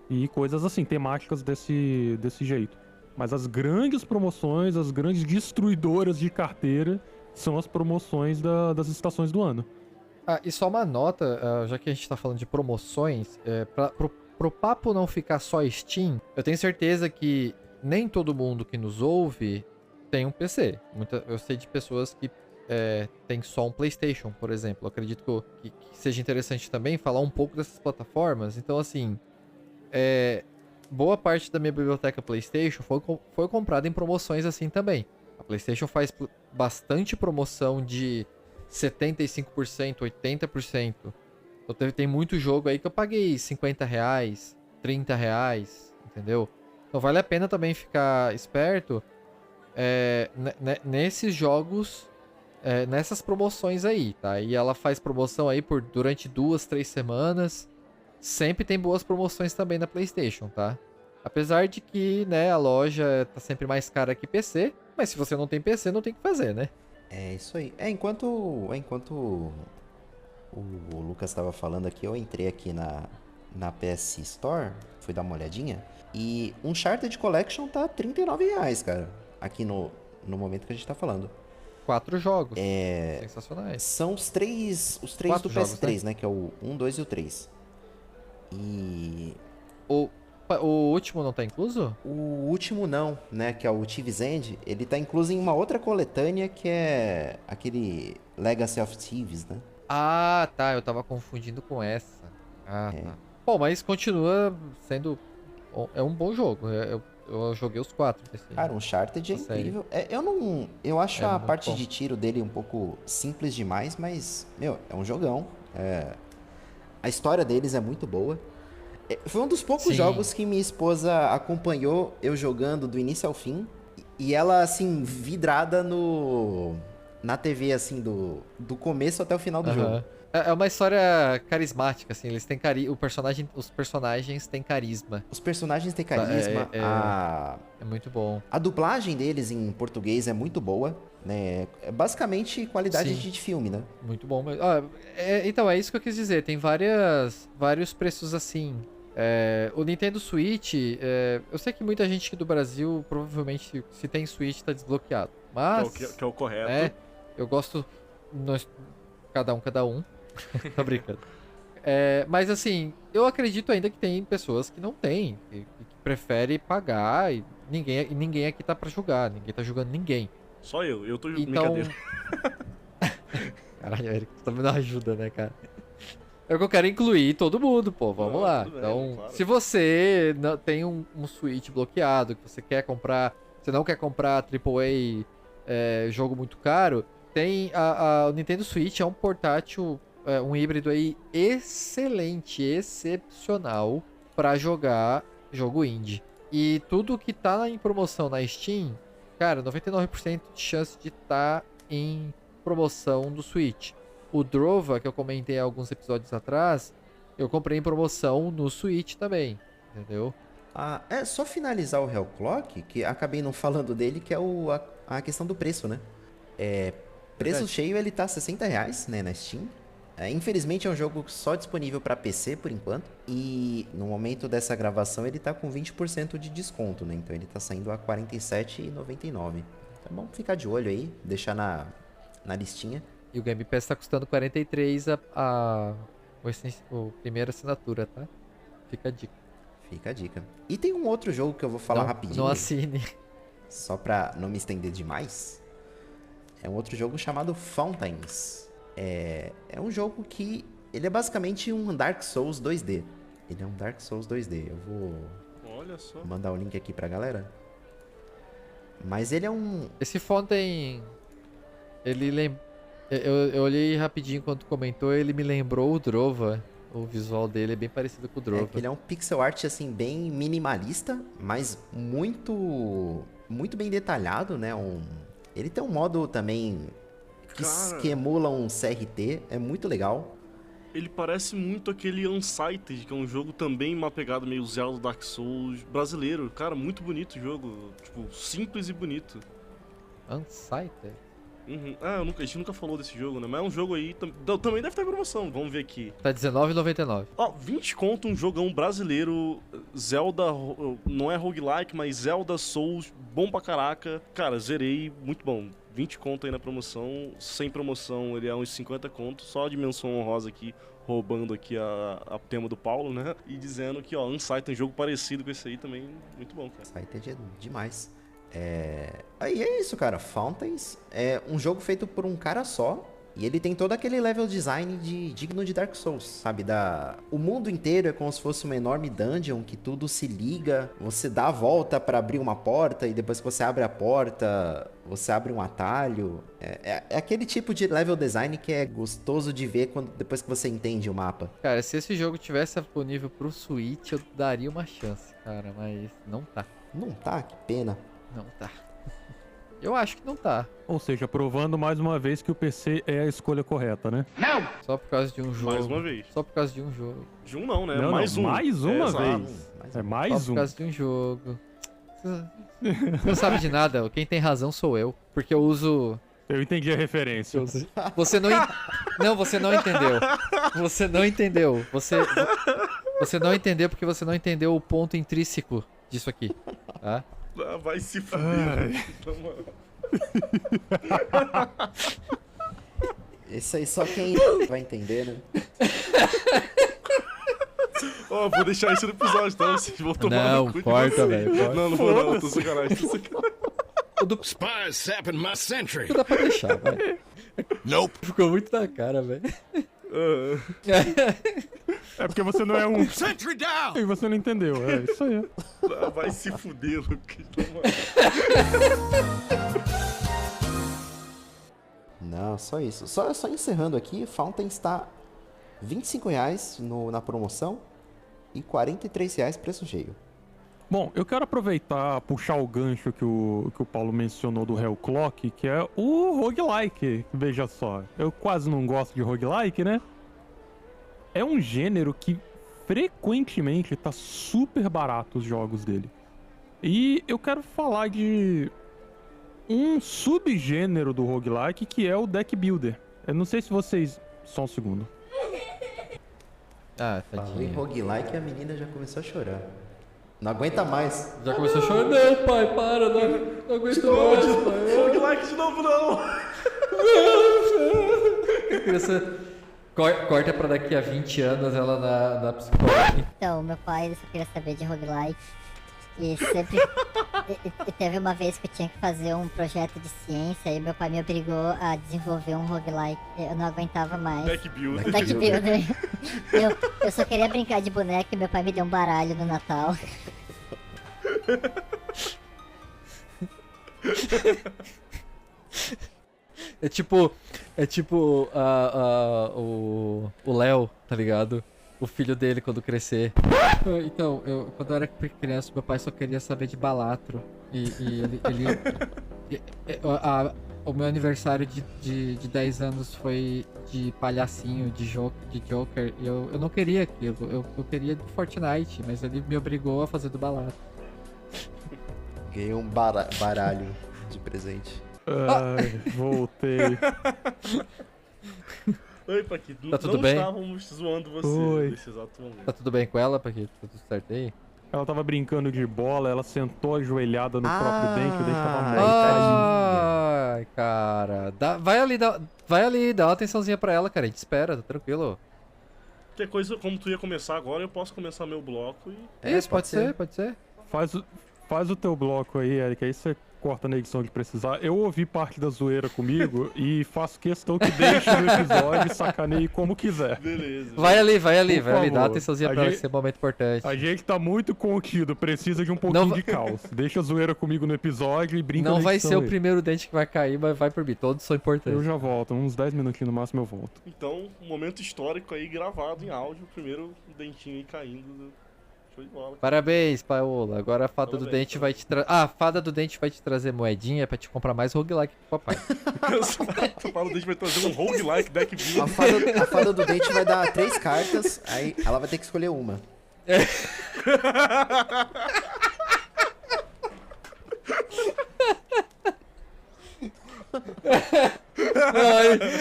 E coisas assim, temáticas desse jeito. Mas as grandes promoções, as grandes destruidoras de carteira são as promoções das estações do ano. E só uma nota, já que a gente tá falando de promoções, pro papo não ficar só Steam, eu tenho certeza que nem todo mundo que nos ouve tem um PC. Eu sei de pessoas que tem só um PlayStation, por exemplo. Eu acredito que seja interessante também falar um pouco dessas plataformas. Então, assim, boa parte da minha biblioteca PlayStation foi comprada em promoções assim também. A PlayStation faz bastante promoção de 75%, 80%. Então tem muito jogo aí que eu paguei R$50, R$30, entendeu? Então vale a pena também ficar esperto nesses jogos, nessas promoções aí, tá? E ela faz promoção aí durante 2, 3 semanas. Sempre tem boas promoções também na PlayStation, tá? Apesar de que, né, a loja tá sempre mais cara que PC, mas se você não tem PC, não tem o que fazer, né? É isso aí. Enquanto o Lucas estava falando aqui, eu entrei aqui na PS Store, fui dar uma olhadinha, e um Uncharted Collection tá R$39, cara, aqui no momento que a gente tá falando. 4 jogos. Sensacionais. São os três do jogos, PS3, né? Que é o 1, 2 e o 3. E... O último não tá incluso? O último não, né? Que é o Thieves End. Ele tá incluso em uma outra coletânea que é aquele Legacy of Thieves, né? Ah, tá. Eu tava confundindo com essa. Tá. Bom, mas continua sendo... É um bom jogo. Eu joguei os 4 desse. Cara, Uncharted é incrível. Eu acho a parte bom. de tiro dele um pouco simples demais, mas, meu, é um jogão. A história deles é muito boa. Foi um dos poucos jogos que minha esposa acompanhou eu jogando do início ao fim. E ela, assim, vidrada na TV, assim, do começo até o final do jogo. É uma história carismática, assim. Eles têm os personagens têm carisma. Os personagens têm carisma. É muito bom. A dublagem deles em português é muito boa, né? É basicamente qualidade de filme, né? Muito bom. Então, é isso que eu quis dizer. Tem vários preços assim. O Nintendo Switch, eu sei que muita gente aqui do Brasil, provavelmente, se tem Switch, tá desbloqueado. Mas... Que é o correto. Eu gosto... Cada um. Tô brincando. Mas assim, eu acredito ainda que tem pessoas que não têm, que preferem pagar e ninguém aqui tá pra julgar, ninguém tá julgando ninguém. Só eu tô Então... brincadeira. Caralho, Eric, você também não ajuda, né, cara? Eu quero incluir todo mundo, pô, vamos lá. Bem, Então, claro. se você tem um Switch bloqueado, que você quer comprar, você não quer comprar AAA, jogo muito caro, tem o Nintendo Switch, é um portátil, um híbrido aí excelente, excepcional pra jogar jogo indie. E tudo que tá em promoção na Steam, cara, 99% de chance de estar em promoção do Switch. O Drova, que eu comentei alguns episódios atrás, eu comprei em promoção no Switch também, entendeu? Só finalizar o Hellclock, que acabei não falando dele, que é a questão do preço, né? Preço cheio, ele tá R$60, né, na Steam. Infelizmente é um jogo só disponível para PC por enquanto. E no momento dessa gravação ele tá com 20% de desconto, né? Então ele tá saindo a R$ 47,99. Então é bom ficar de olho aí, deixar na listinha. E o Game Pass tá custando 43 a primeira assinatura, tá? Fica a dica. Fica a dica. E tem um outro jogo que eu vou falar rapidinho. Não assine. Só pra não me estender demais. É um outro jogo chamado Fountains. É um jogo que Ele é basicamente um Dark Souls 2D. Ele é um Dark Souls 2D. Eu vou Olha só. mandar o link aqui pra galera. Mas ele é um... Esse Fountain, ele eu olhei rapidinho enquanto tu comentou, ele me lembrou o Drova. O visual dele é bem parecido com o Drova. Ele é um pixel art, assim, bem minimalista, mas muito bem detalhado, né? Ele tem um modo também que emula um CRT, é muito legal. Ele parece muito aquele Unsighted, que é um jogo também uma pegada meio Zelda Dark Souls brasileiro. Cara, muito bonito o jogo. Tipo, simples e bonito. Unsighted? Uhum. Ah, a gente nunca falou desse jogo, né? Mas é um jogo aí, também deve estar em promoção, vamos ver aqui. Tá R$19,99. Ó, 20 conto, um jogão brasileiro, Zelda, não é roguelike, mas Zelda Souls, bom pra caraca. Cara, zerei, muito bom. 20 conto aí na promoção, sem promoção ele é uns 50 conto, só a dimensão honrosa aqui, roubando aqui a tema do Paulo, né? E dizendo que, ó, Unsight tem um jogo parecido com esse aí também, muito bom, cara. Unsighted é demais. Aí é isso, cara. Fountains é um jogo feito por um cara só. E ele tem todo aquele level design digno de Dark Souls, sabe? O mundo inteiro é como se fosse uma enorme dungeon que tudo se liga. Você dá a volta pra abrir uma porta e depois que você abre a porta, você abre um atalho. É aquele tipo de level design que é gostoso de ver depois que você entende o mapa. Cara, se esse jogo tivesse disponível pro Switch, eu daria uma chance, cara, mas não tá. Não tá? Que pena. Não tá. Eu acho que não tá. Ou seja, provando mais uma vez que o PC é a escolha correta, né? Só por causa de um jogo. Mais uma vez. Só por causa de um jogo. De um não, né? Não, mais não, um. mais uma exato. vez. É mais Só por um. causa de um jogo. Você não sabe de nada. Quem tem razão sou eu. Porque eu uso... Eu entendi a referência. Você não... Não, você não entendeu. Você não entendeu. Você não entendeu porque você não entendeu o ponto intrínseco disso aqui. Tá? Ah, vai se fuder. Esse aí só quem vai entender, né? Ó, vou deixar isso no episódio, tá? Vocês vão tomar Não, no cu de corta, vocês. velho, corta. Não vou não, tô sacanagem, tô sacanagem. Spies sapping my sentry. Dá pra deixar, vai. Nope. Ficou muito na cara, velho. É porque você não é um... Sentry down. E você não entendeu. É isso aí. Ah, vai se fuder, Lucas. Não, só isso. Só encerrando aqui, Fountain está R$25 na promoção e R$43 preço cheio. Bom, eu quero aproveitar, puxar o gancho que o Paulo mencionou do Hellclock, que é o roguelike. Veja só, eu quase não gosto de roguelike, né? É um gênero que frequentemente tá super barato os jogos dele. E eu quero falar de um subgênero do roguelike que é o deck builder. Eu não sei se vocês... Só um segundo. Ah, Falou em tadinho. roguelike e a menina já começou a chorar. Não aguenta mais. Já começou a chorar. Não, pai, para. Não aguento mais, pai. Roguelike de novo, não. Criança... Corta pra daqui a 20 anos ela na psicóloga. Então, meu pai ele só queria saber de roguelike. E sempre. e teve uma vez que eu tinha que fazer um projeto de ciência e meu pai me obrigou a desenvolver um roguelike. Eu não aguentava mais. Deck builder. Deck builder. Eu só queria brincar de boneca e meu pai me deu um baralho no Natal. É tipo o Léo, tá ligado? O filho dele quando crescer. Então, quando eu era criança, meu pai só queria saber de Balatro. O meu aniversário de 10 anos foi de palhacinho, de Joker. E eu não queria aquilo. Eu queria do Fortnite, mas ele me obrigou a fazer do Balatro. Ganhei um baralho de presente. Ai, voltei. Oi, Paquito. Tá tudo não bem? estávamos zoando você Oi. nesse exato momento. Tá tudo bem com ela, Paquito? Tá tudo certo aí? Ela tava brincando de bola, ela sentou ajoelhada no próprio dente, o dente tava Ai, morto. Ai, cara. Vai ali, dá uma atençãozinha pra ela, cara. A gente espera, tá tranquilo. Qualquer coisa, como tu ia começar agora, eu posso começar meu bloco e... Isso, pode ser. Faz o teu bloco aí, Eric, aí você corta na edição de precisar. Eu ouvi parte da zoeira comigo e faço questão que deixe no episódio e sacaneie como quiser. Beleza. Vai ali, Por dá favor. atençãozinha A pra ela, gente- que esse é um momento importante. A gente tá muito contido, precisa de um pouquinho Não de caos. Deixa a zoeira comigo no episódio e brinca Não na vai edição ser o aí. primeiro dente que vai cair, mas vai por mim. Todos são Eu importantes. já volto, uns 10 minutinhos no máximo eu volto. Então, um momento histórico aí gravado em áudio. O primeiro dentinho aí caindo. Show de bola. Parabéns, Paola. Agora a fada do Parabéns, dente vai te trazer. Ah, a fada do dente vai te trazer moedinha pra te comprar mais roguelike pro papai. O Paulo Dente vai trazer um roguelike deck build. A fada do dente vai dar 3 cartas, aí ela vai ter que escolher uma.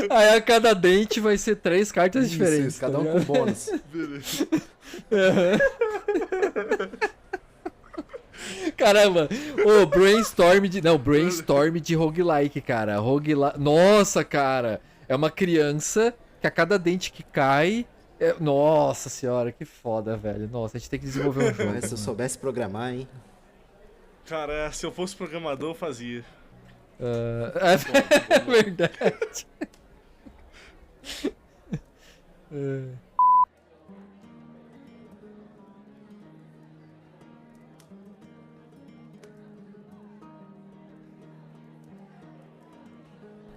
aí a cada dente vai ser 3 cartas diferentes. Isso, cada tá um ligado? com bônus. Caramba, ô, brainstorm de roguelike, cara. Nossa, cara. É uma criança que a cada dente que cai. Nossa senhora, que foda, velho. Nossa, a gente tem que desenvolver um jogo. Mas se eu soubesse programar, hein? Cara, se eu fosse programador, eu fazia. É verdade.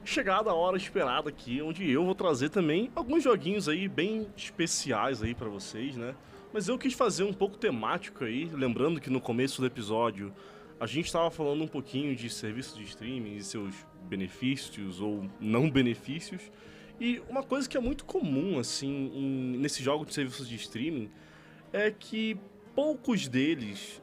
Chegada a hora esperada aqui, onde eu vou trazer também alguns joguinhos aí bem especiais aí pra vocês, né? Mas eu quis fazer um pouco temático aí, lembrando que no começo do episódio a gente estava falando um pouquinho de serviços de streaming e seus benefícios ou não benefícios. E uma coisa que é muito comum, assim, nesses jogos de serviços de streaming é que poucos deles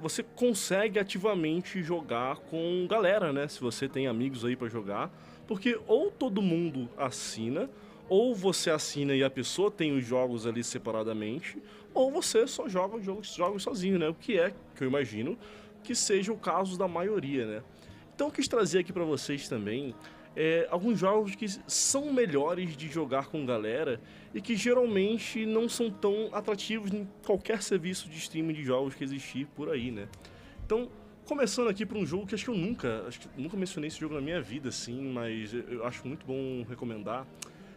você consegue ativamente jogar com galera, né? Se você tem amigos aí pra jogar. Porque ou todo mundo assina, ou você assina e a pessoa tem os jogos ali separadamente, ou você só joga os jogos sozinho, né? O que eu imagino, que seja o caso da maioria, né? Então eu quis trazer aqui pra vocês também alguns jogos que são melhores de jogar com galera e que geralmente não são tão atrativos em qualquer serviço de streaming de jogos que existir por aí, né? Então, começando aqui por um jogo que acho que nunca mencionei esse jogo na minha vida, assim, mas eu acho muito bom recomendar.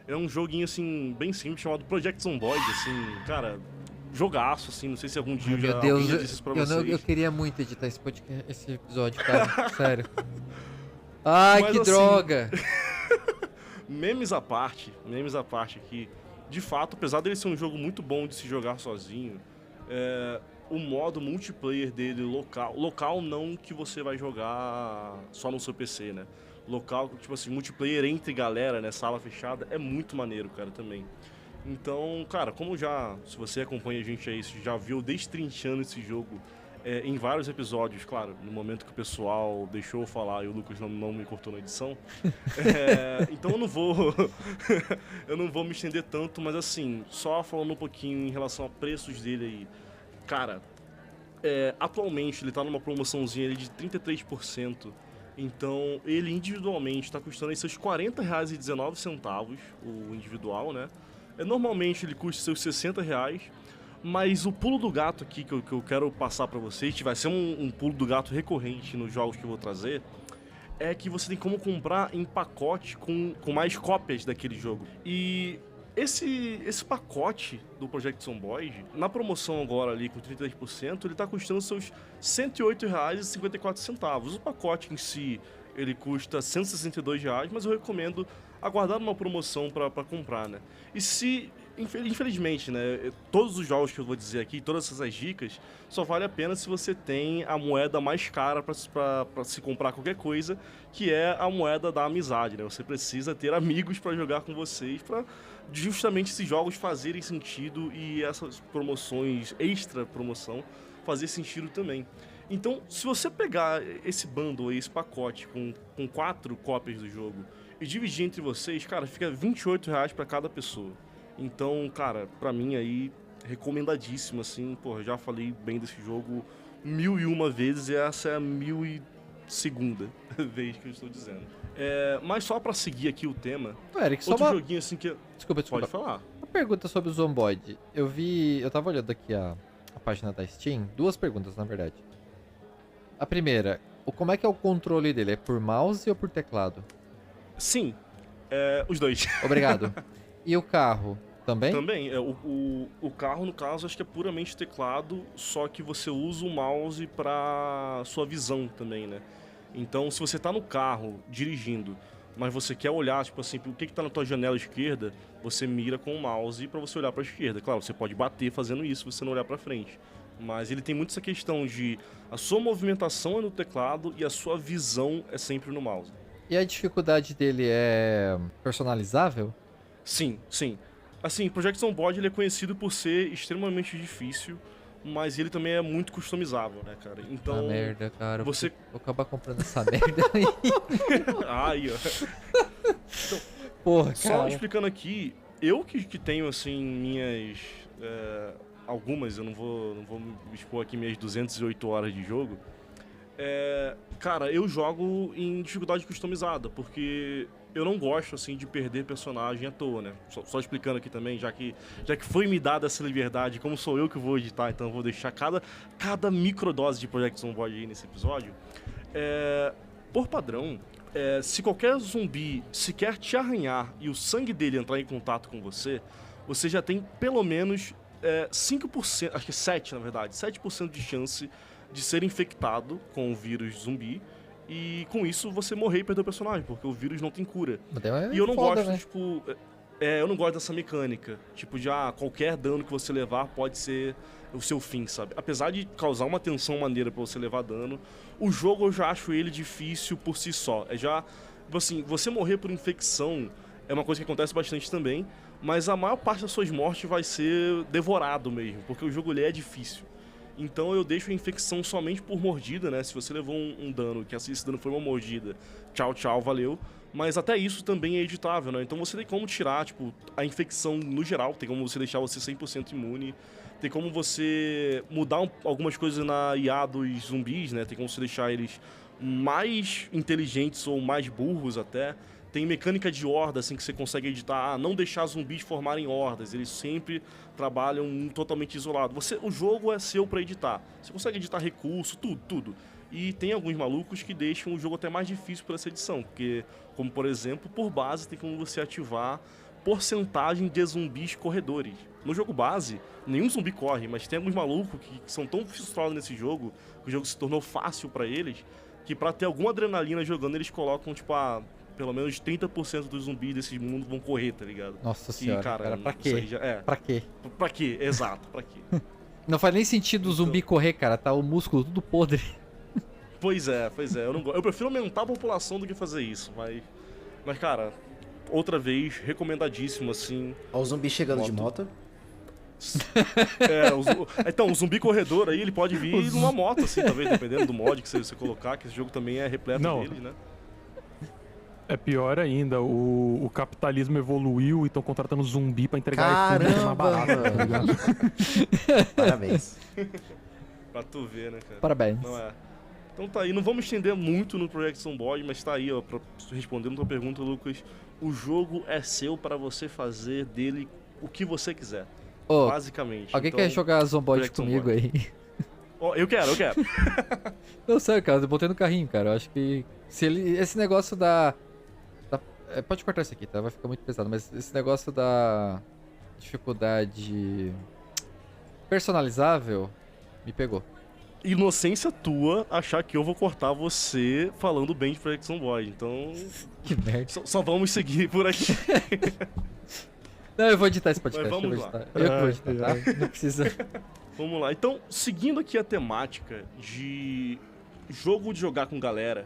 É um joguinho, assim, bem simples, chamado Project Zomboid, assim, cara, jogaço, assim, não sei se algum dia Meu alguém Deus, já disse isso pra vocês. eu queria muito editar esse episódio, cara. Sério. Ai, Mas que assim, droga! Memes à parte aqui, de fato, apesar dele ser um jogo muito bom de se jogar sozinho, o modo multiplayer dele local não que você vai jogar só no seu PC, né? Local, tipo assim, multiplayer entre galera, né? Sala fechada, é muito maneiro, cara, também. Então, cara, se você acompanha a gente aí, já viu destrinchando esse jogo em vários episódios, claro, no momento que o pessoal deixou eu falar e o Lucas não me cortou na edição. Então eu não vou me estender tanto, mas assim, só falando um pouquinho em relação a preços dele aí. Cara, atualmente ele tá numa promoçãozinha ali de 33%. Então ele individualmente tá custando aí seus R$40,19, o individual, né? Normalmente ele custa seus R$60. Mas o pulo do gato aqui que eu quero passar pra vocês, que vai ser um pulo do gato recorrente nos jogos que eu vou trazer, é que você tem como comprar em pacote com mais cópias daquele jogo. E esse pacote do Project Zomboid, na promoção agora ali com 33%, ele tá custando seus R$108,54. O pacote em si, ele custa R$162, mas eu recomendo aguardar uma promoção pra comprar, né? E infelizmente, né, todos os jogos que eu vou dizer aqui, todas essas dicas, só vale a pena se você tem a moeda mais cara pra se comprar qualquer coisa, que é a moeda da amizade, né? Você precisa ter amigos pra jogar com vocês, pra justamente esses jogos fazerem sentido e essas promoções, extra promoção, fazer sentido também. Então, se você pegar esse bundle, esse pacote com 4 cópias do jogo e dividir entre vocês, cara, fica R$28 pra cada pessoa. Então, cara, pra mim aí, recomendadíssimo, assim, porra, já falei bem desse jogo 1001 vezes e essa é a 1002ª vez que eu estou dizendo. Mas só pra seguir aqui o tema, Eric, só outro uma... joguinho assim que... Desculpa. Pode falar. Uma pergunta sobre o Zomboid. Eu tava olhando aqui a página da Steam, 2 perguntas, na verdade. A primeira, Como é que é o controle dele? É por mouse ou por teclado? Sim, os dois. Obrigado. E o carro? Também? Também, o carro, no caso, acho que é puramente teclado, só que você usa o mouse pra sua visão também, né? Então, se você tá no carro, dirigindo, mas você quer olhar, tipo assim, o que tá na tua janela esquerda, você mira com o mouse pra você olhar pra esquerda. Claro, você pode bater fazendo isso se você não olhar pra frente. Mas ele tem muito essa questão de a sua movimentação é no teclado e a sua visão é sempre no mouse. E a dificuldade dele é personalizável? Sim, sim. Assim, Project Zomboid ele é conhecido por ser extremamente difícil, mas ele também é muito customizável, né, cara? Então, Ah, merda, cara. você- Vou acabar comprando essa merda aí. aí, ó. Porra, Só cara. explicando aqui, eu que tenho, assim, minhas... algumas, eu não vou me expor aqui minhas 208 horas de jogo. Cara, eu jogo em dificuldade customizada, porque eu não gosto, assim, de perder personagem à toa, né? Só explicando aqui também, já que foi me dada essa liberdade, como sou eu que vou editar, então eu vou deixar cada microdose de Project Zomboid aí nesse episódio. Por padrão, se qualquer zumbi sequer te arranhar e o sangue dele entrar em contato com você, você já tem pelo menos 5%, acho que 7% na verdade, 7% de chance de ser infectado com o vírus zumbi. E com isso você morrer e perder o personagem, porque o vírus não tem cura. E eu não gosto, né? tipo. Eu não gosto dessa mecânica. Tipo, de qualquer dano que você levar pode ser o seu fim, sabe? Apesar de causar uma tensão maneira pra você levar dano, o jogo eu já acho ele difícil por si só. Assim, você morrer por infecção é uma coisa que acontece bastante também, mas a maior parte das suas mortes vai ser devorado mesmo, porque o jogo ele é difícil. Então eu deixo a infecção somente por mordida, né? Se você levou um dano, que esse dano foi uma mordida, tchau, tchau, valeu. Mas até isso também é editável, né? Então você tem como tirar, tipo, a infecção no geral, tem como você deixar você 100% imune, tem como você mudar algumas coisas na IA dos zumbis, né? Tem como você deixar eles mais inteligentes ou mais burros até. Tem mecânica de horda, assim, que você consegue editar, não deixar zumbis formarem hordas, eles sempre trabalham totalmente isolados. O jogo é seu pra editar, você consegue editar recurso, tudo. E tem alguns malucos que deixam o jogo até mais difícil por essa edição, porque, como por exemplo, por base tem como você ativar porcentagem de zumbis corredores. No jogo base, nenhum zumbi corre, mas tem alguns malucos que são tão frustrados nesse jogo, que o jogo se tornou fácil pra eles, que pra ter alguma adrenalina jogando, eles colocam, tipo, pelo menos 30% dos zumbis desse mundo vão correr, tá ligado? Nossa senhora, cara, pra isso aí quê? já Pra quê? Pra quê? Exato, pra quê? Não faz nem sentido o zumbi correr, cara. Tá o músculo tudo podre. Pois é. Eu prefiro aumentar a população do que fazer isso, mas cara, outra vez, recomendadíssimo, assim. Ó, o zumbi chegando de moto. Então, o zumbi corredor aí, ele pode vir numa moto, assim, talvez, dependendo do mod que você colocar, que esse jogo também é repleto deles, né? É pior ainda, o capitalismo evoluiu e estão contratando zumbi pra entregar iFood mais barato, tá ligado? Parabéns. Pra tu ver, né, cara? Parabéns. Não é. Então tá aí, não vamos estender muito no Project Zomboid, mas tá aí, ó, respondendo a tua pergunta, Lucas, o jogo é seu para você fazer dele o que você quiser, basicamente. Alguém Então, quer jogar Zomboid Project comigo Zomboid. aí? Ó, eu quero. Não, sério, cara, eu botei no carrinho, cara. Eu acho que esse negócio pode cortar isso aqui, tá? Vai ficar muito pesado, mas esse negócio da dificuldade personalizável me pegou. Inocência tua achar que eu vou cortar você falando bem de Project Zomboid, então Que merda. só vamos seguir por aqui. Não, eu vou editar esse podcast. Mas vamos eu vou lá. editar. Eu que vou editar, tá? Não precisa. Vamos lá. Então, seguindo aqui a temática de jogo de jogar com galera,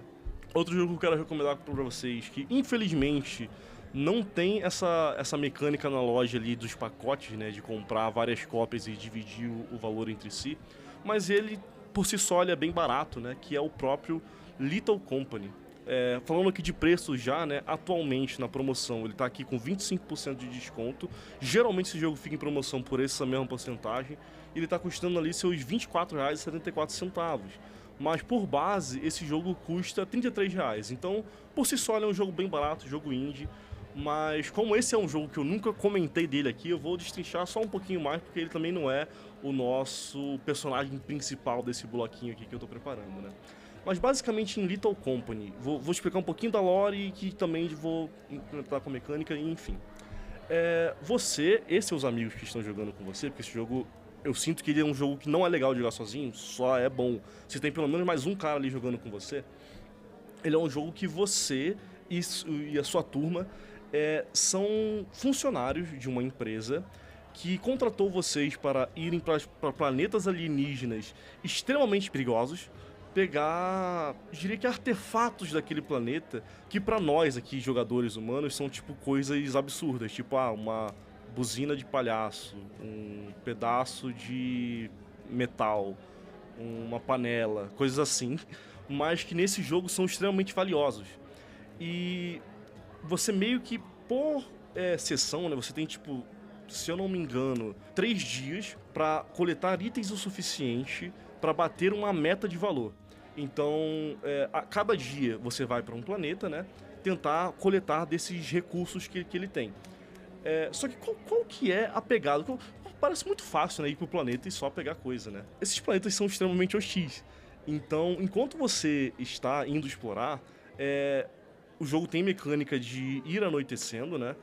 outro jogo que eu quero recomendar pra vocês, que infelizmente não tem essa mecânica na loja ali dos pacotes, né, de comprar várias cópias e dividir o valor entre si, mas ele, por si só, ele é bem barato, né, que é o próprio Little Company. Falando aqui de preço já, né, atualmente na promoção ele tá aqui com 25% de desconto. Geralmente esse jogo fica em promoção por essa mesma porcentagem. Ele tá custando ali seus R$ 24,74. Mas por base esse jogo custa R$ 33. Então, por si só ele é um jogo bem barato, jogo indie. Mas como esse é um jogo que eu nunca comentei dele aqui, eu vou destrinchar só um pouquinho mais, porque ele também não é o nosso personagem principal desse bloquinho aqui que eu tô preparando, né? Mas basicamente em Little Company, vou explicar um pouquinho da lore e que também vou implementar com a mecânica e enfim. Você e seus amigos que estão jogando com você, porque esse jogo, eu sinto que ele é um jogo que não é legal de jogar sozinho, só é bom. Se tem pelo menos mais um cara ali jogando com você, ele é um jogo que você e a sua turma são funcionários de uma empresa que contratou vocês para irem para planetas alienígenas extremamente perigosos, pegar, diria que artefatos daquele planeta, que pra nós aqui, jogadores humanos, são tipo coisas absurdas, tipo uma buzina de palhaço, um pedaço de metal, uma panela, coisas assim, mas que nesse jogo são extremamente valiosos. E você meio que, por sessão, né, você tem tipo, se eu não me engano, 3 dias pra coletar itens o suficiente pra bater uma meta de valor. Então, a cada dia você vai para um planeta, né? Tentar coletar desses recursos que ele tem. Só que qual que é a pegada? Parece muito fácil, né? Ir pro planeta e só pegar coisa, né? Esses planetas são extremamente hostis. Então, enquanto você está indo explorar, o jogo tem mecânica de ir anoitecendo, né?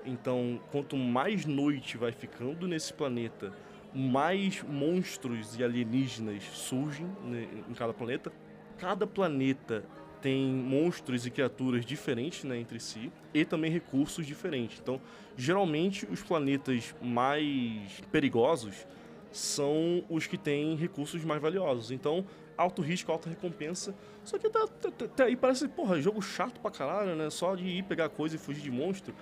Então, quanto mais noite vai ficando nesse planeta, mais monstros e alienígenas surgem, né, em cada planeta. Cada planeta tem monstros e criaturas diferentes, né, entre si, e também recursos diferentes. Então, geralmente, os planetas mais perigosos são os que têm recursos mais valiosos. Então, alto risco, alta recompensa. Só que até aí parece, jogo chato pra caralho, né? Só de ir pegar coisa e fugir de monstro.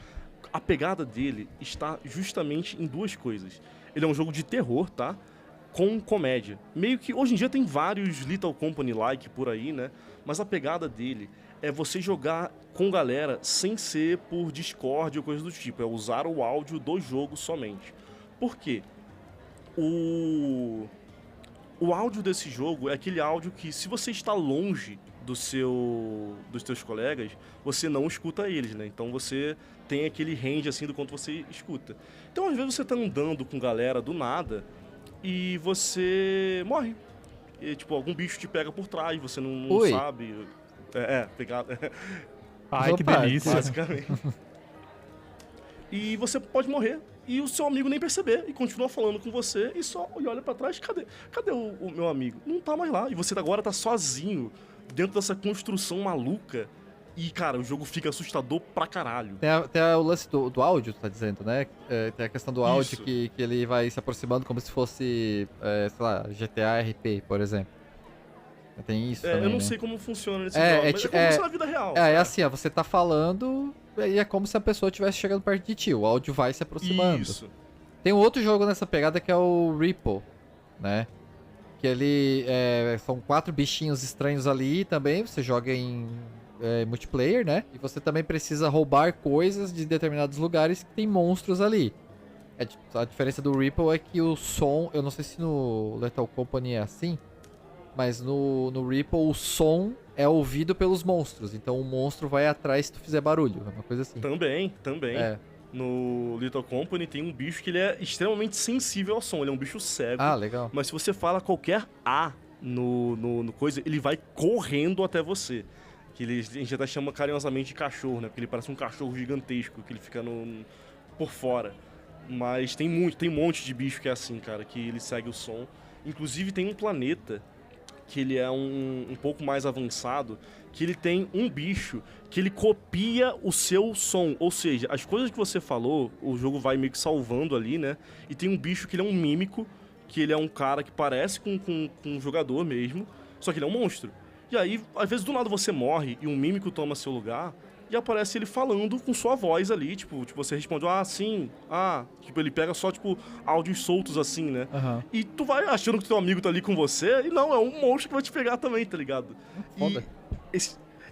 A pegada dele está justamente em 2 coisas. Ele é um jogo de terror, tá? Com comédia. Meio que, hoje em dia tem vários Little Company-like por aí, né? Mas a pegada dele é você jogar com galera sem ser por Discord ou coisa do tipo. É usar o áudio do jogo somente. Por quê? O áudio desse jogo é aquele áudio que, se você está longe dos teus colegas, você não escuta eles, né? Então você tem aquele range assim do quanto você escuta. Então às vezes você tá andando com galera do nada e você morre. E, tipo, algum bicho te pega por trás, você não sabe. Pegado. Ai, que delícia. Basicamente. E você pode morrer e o seu amigo nem perceber e continua falando com você e só olha pra trás, cadê o meu amigo? Não tá mais lá. E você agora tá sozinho dentro dessa construção maluca. E, cara, o jogo fica assustador pra caralho. Tem o lance do áudio, tu tá dizendo, né? Tem a questão do áudio que ele vai se aproximando como se fosse, sei lá, GTA RP, por exemplo. Tem isso também, eu não né? sei como funciona nesse jogo, mas é como se na vida real. É assim, ó, você tá falando e é como se a pessoa estivesse chegando perto de ti. O áudio vai se aproximando. Isso. Tem um outro jogo nessa pegada que é o Ripple, né? Que ele são 4 bichinhos estranhos ali também. Você joga em multiplayer, né? E você também precisa roubar coisas de determinados lugares que tem monstros ali. A diferença do Ripple é que o som, eu não sei se no Lethal Company é assim, mas no Ripple o som é ouvido pelos monstros. Então o monstro vai atrás se tu fizer barulho. É uma coisa assim. Também. É. No Little Company tem um bicho que ele é extremamente sensível ao som. Ele é um bicho cego. Ah, legal. Mas se você fala qualquer A no coisa, ele vai correndo até você. Que a gente até chama carinhosamente de cachorro, né? Porque ele parece um cachorro gigantesco, que ele fica por fora. Mas tem um monte de bicho que é assim, cara, que ele segue o som. Inclusive tem um planeta que ele é um pouco mais avançado, que ele tem um bicho que ele copia o seu som. Ou seja, as coisas que você falou, o jogo vai meio que salvando ali, né? E tem um bicho que ele é um mímico, que ele é um cara que parece com um jogador mesmo, só que ele é um monstro. E aí, às vezes, do nada você morre e um mímico toma seu lugar e aparece ele falando com sua voz ali, tipo você responde, sim, tipo, ele pega só, tipo, áudios soltos assim, né? Uhum. E tu vai achando que teu amigo tá ali com você e não, é um monstro que vai te pegar também, tá ligado? Foda. E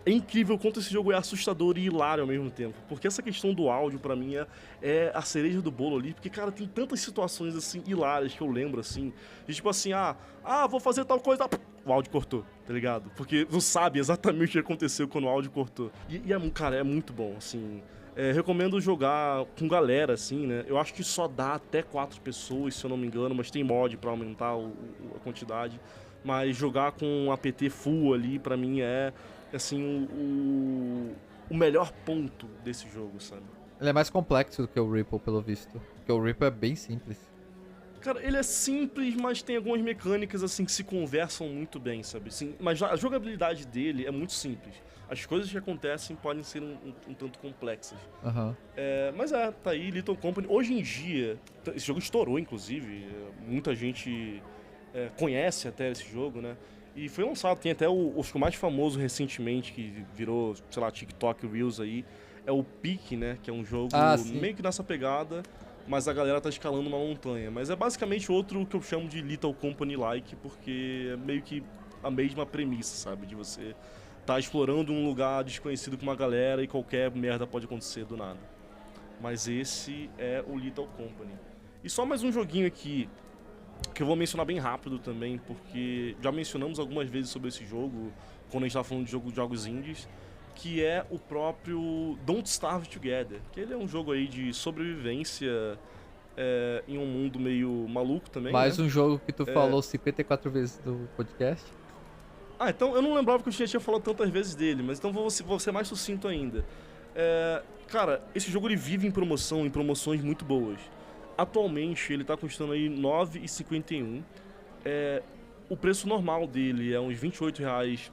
é incrível o quanto esse jogo é assustador e hilário ao mesmo tempo, porque essa questão do áudio, pra mim, é a cereja do bolo ali, porque, cara, tem tantas situações, assim, hilárias que eu lembro, assim, de tipo assim, vou fazer tal coisa, o áudio cortou, tá ligado? Porque não sabe exatamente o que aconteceu quando o áudio cortou. Cara, é muito bom, assim. Recomendo jogar com galera, assim, né? Eu acho que só dá até 4 pessoas, se eu não me engano, mas tem mod pra aumentar a quantidade. mas jogar com um APT full ali, pra mim, é, assim, o melhor ponto desse jogo, sabe? Ele é mais complexo do que o Ripple, pelo visto. Porque o Ripple é bem simples. Cara, ele é simples, mas tem algumas mecânicas, assim, que se conversam muito bem, sabe? Assim, mas a jogabilidade dele é muito simples. As coisas que acontecem podem ser um tanto complexas. Aham. Mas tá aí, Little Company. Hoje em dia, esse jogo estourou, inclusive. Muita gente conhece até esse jogo, né? E foi lançado, tem até acho que o mais famoso recentemente, que virou, sei lá, TikTok Reels aí, é o Peak, né? Que é um jogo meio que nessa pegada, mas a galera tá escalando uma montanha. Mas é basicamente outro que eu chamo de Little Company-like, porque é meio que a mesma premissa, sabe? De você tá explorando um lugar desconhecido com uma galera e qualquer merda pode acontecer do nada. Mas esse é o Little Company. E só mais um joguinho aqui, que eu vou mencionar bem rápido também, porque já mencionamos algumas vezes sobre esse jogo, quando a gente tava falando de jogos indies, que é o próprio Don't Starve Together, que ele é um jogo aí de sobrevivência em um mundo meio maluco também, Mais né? um jogo que tu falou 54 vezes no podcast. Então eu não lembrava que eu já tinha falado tantas vezes dele, mas então vou ser mais sucinto ainda. Cara, esse jogo ele vive em promoções muito boas. Atualmente ele tá custando aí R$ 9,51. O preço normal dele é uns R$28,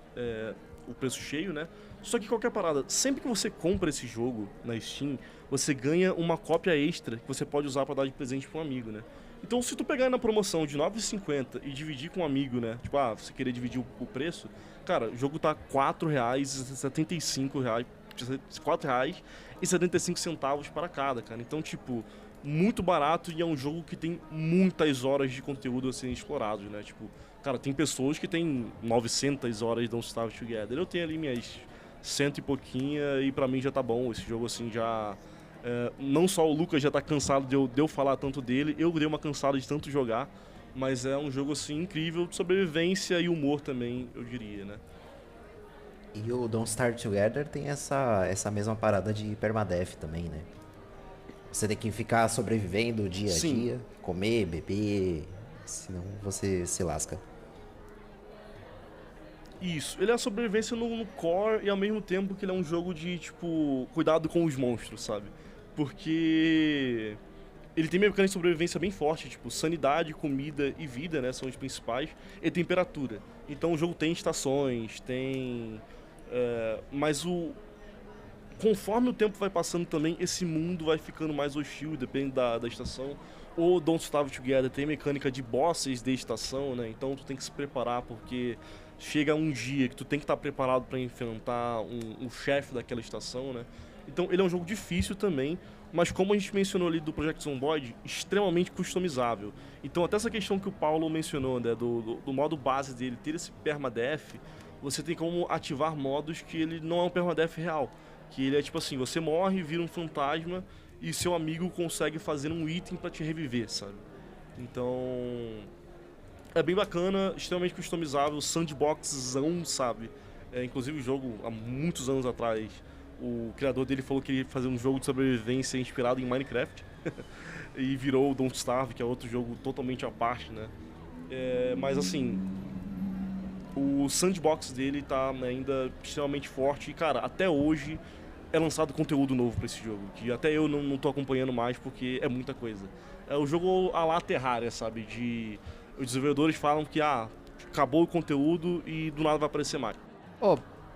o preço cheio, né? Só que qualquer parada, sempre que você compra esse jogo na Steam, você ganha uma cópia extra que você pode usar pra dar de presente pra um amigo, né? Então se tu pegar na promoção de R$ 9,50 e dividir com um amigo, né? Tipo, você querer dividir o preço, cara, o jogo tá R$ 4,75, R$ 4,75 para cada, cara. Então, tipo, muito barato e é um jogo que tem muitas horas de conteúdo a serem explorados, né? Tipo, cara, tem pessoas que tem 900 horas de Don't Starve Together. Eu tenho ali minhas 100 e pouquinha e pra mim já tá bom. Esse jogo, assim, já... não só o Lucas já tá cansado de eu falar tanto dele, eu dei uma cansada de tanto jogar, mas é um jogo, assim, incrível de sobrevivência e humor também, eu diria, né? E o Don't Starve Together tem essa mesma parada de permadeath também, né? Você tem que ficar sobrevivendo dia a Sim. dia, comer, beber, senão você se lasca. Isso, ele é a sobrevivência no core e ao mesmo tempo que ele é um jogo de, tipo, cuidado com os monstros, sabe? Porque ele tem mecânica de sobrevivência bem forte, tipo, sanidade, comida e vida, né, são os principais, e temperatura. Então o jogo tem estações, mas conforme o tempo vai passando também, esse mundo vai ficando mais hostil, depende da estação. O Don't Starve Together tem mecânica de bosses de estação, né, então tu tem que se preparar porque... chega um dia que tu tem que estar preparado para enfrentar um chefe daquela estação, né? Então ele é um jogo difícil também, mas como a gente mencionou ali do Project Zomboid, extremamente customizável. Então até essa questão que o Paulo mencionou, né, do modo base dele ter esse permadeath, você tem como ativar modos que ele não é um permadeath real. Que ele é tipo assim, você morre, vira um fantasma e seu amigo consegue fazer um item para te reviver, sabe? Então... é bem bacana, extremamente customizável, sandboxzão, sabe? Inclusive o jogo, há muitos anos atrás, o criador dele falou que ele ia fazer um jogo de sobrevivência inspirado em Minecraft. E virou o Don't Starve, que é outro jogo totalmente à parte, né? Mas assim, o sandbox dele tá ainda extremamente forte. E cara, até hoje é lançado conteúdo novo pra esse jogo, que até eu não tô acompanhando mais porque é muita coisa. É o jogo à la Terraria, sabe? Os desenvolvedores falam que acabou o conteúdo e do nada vai aparecer mais.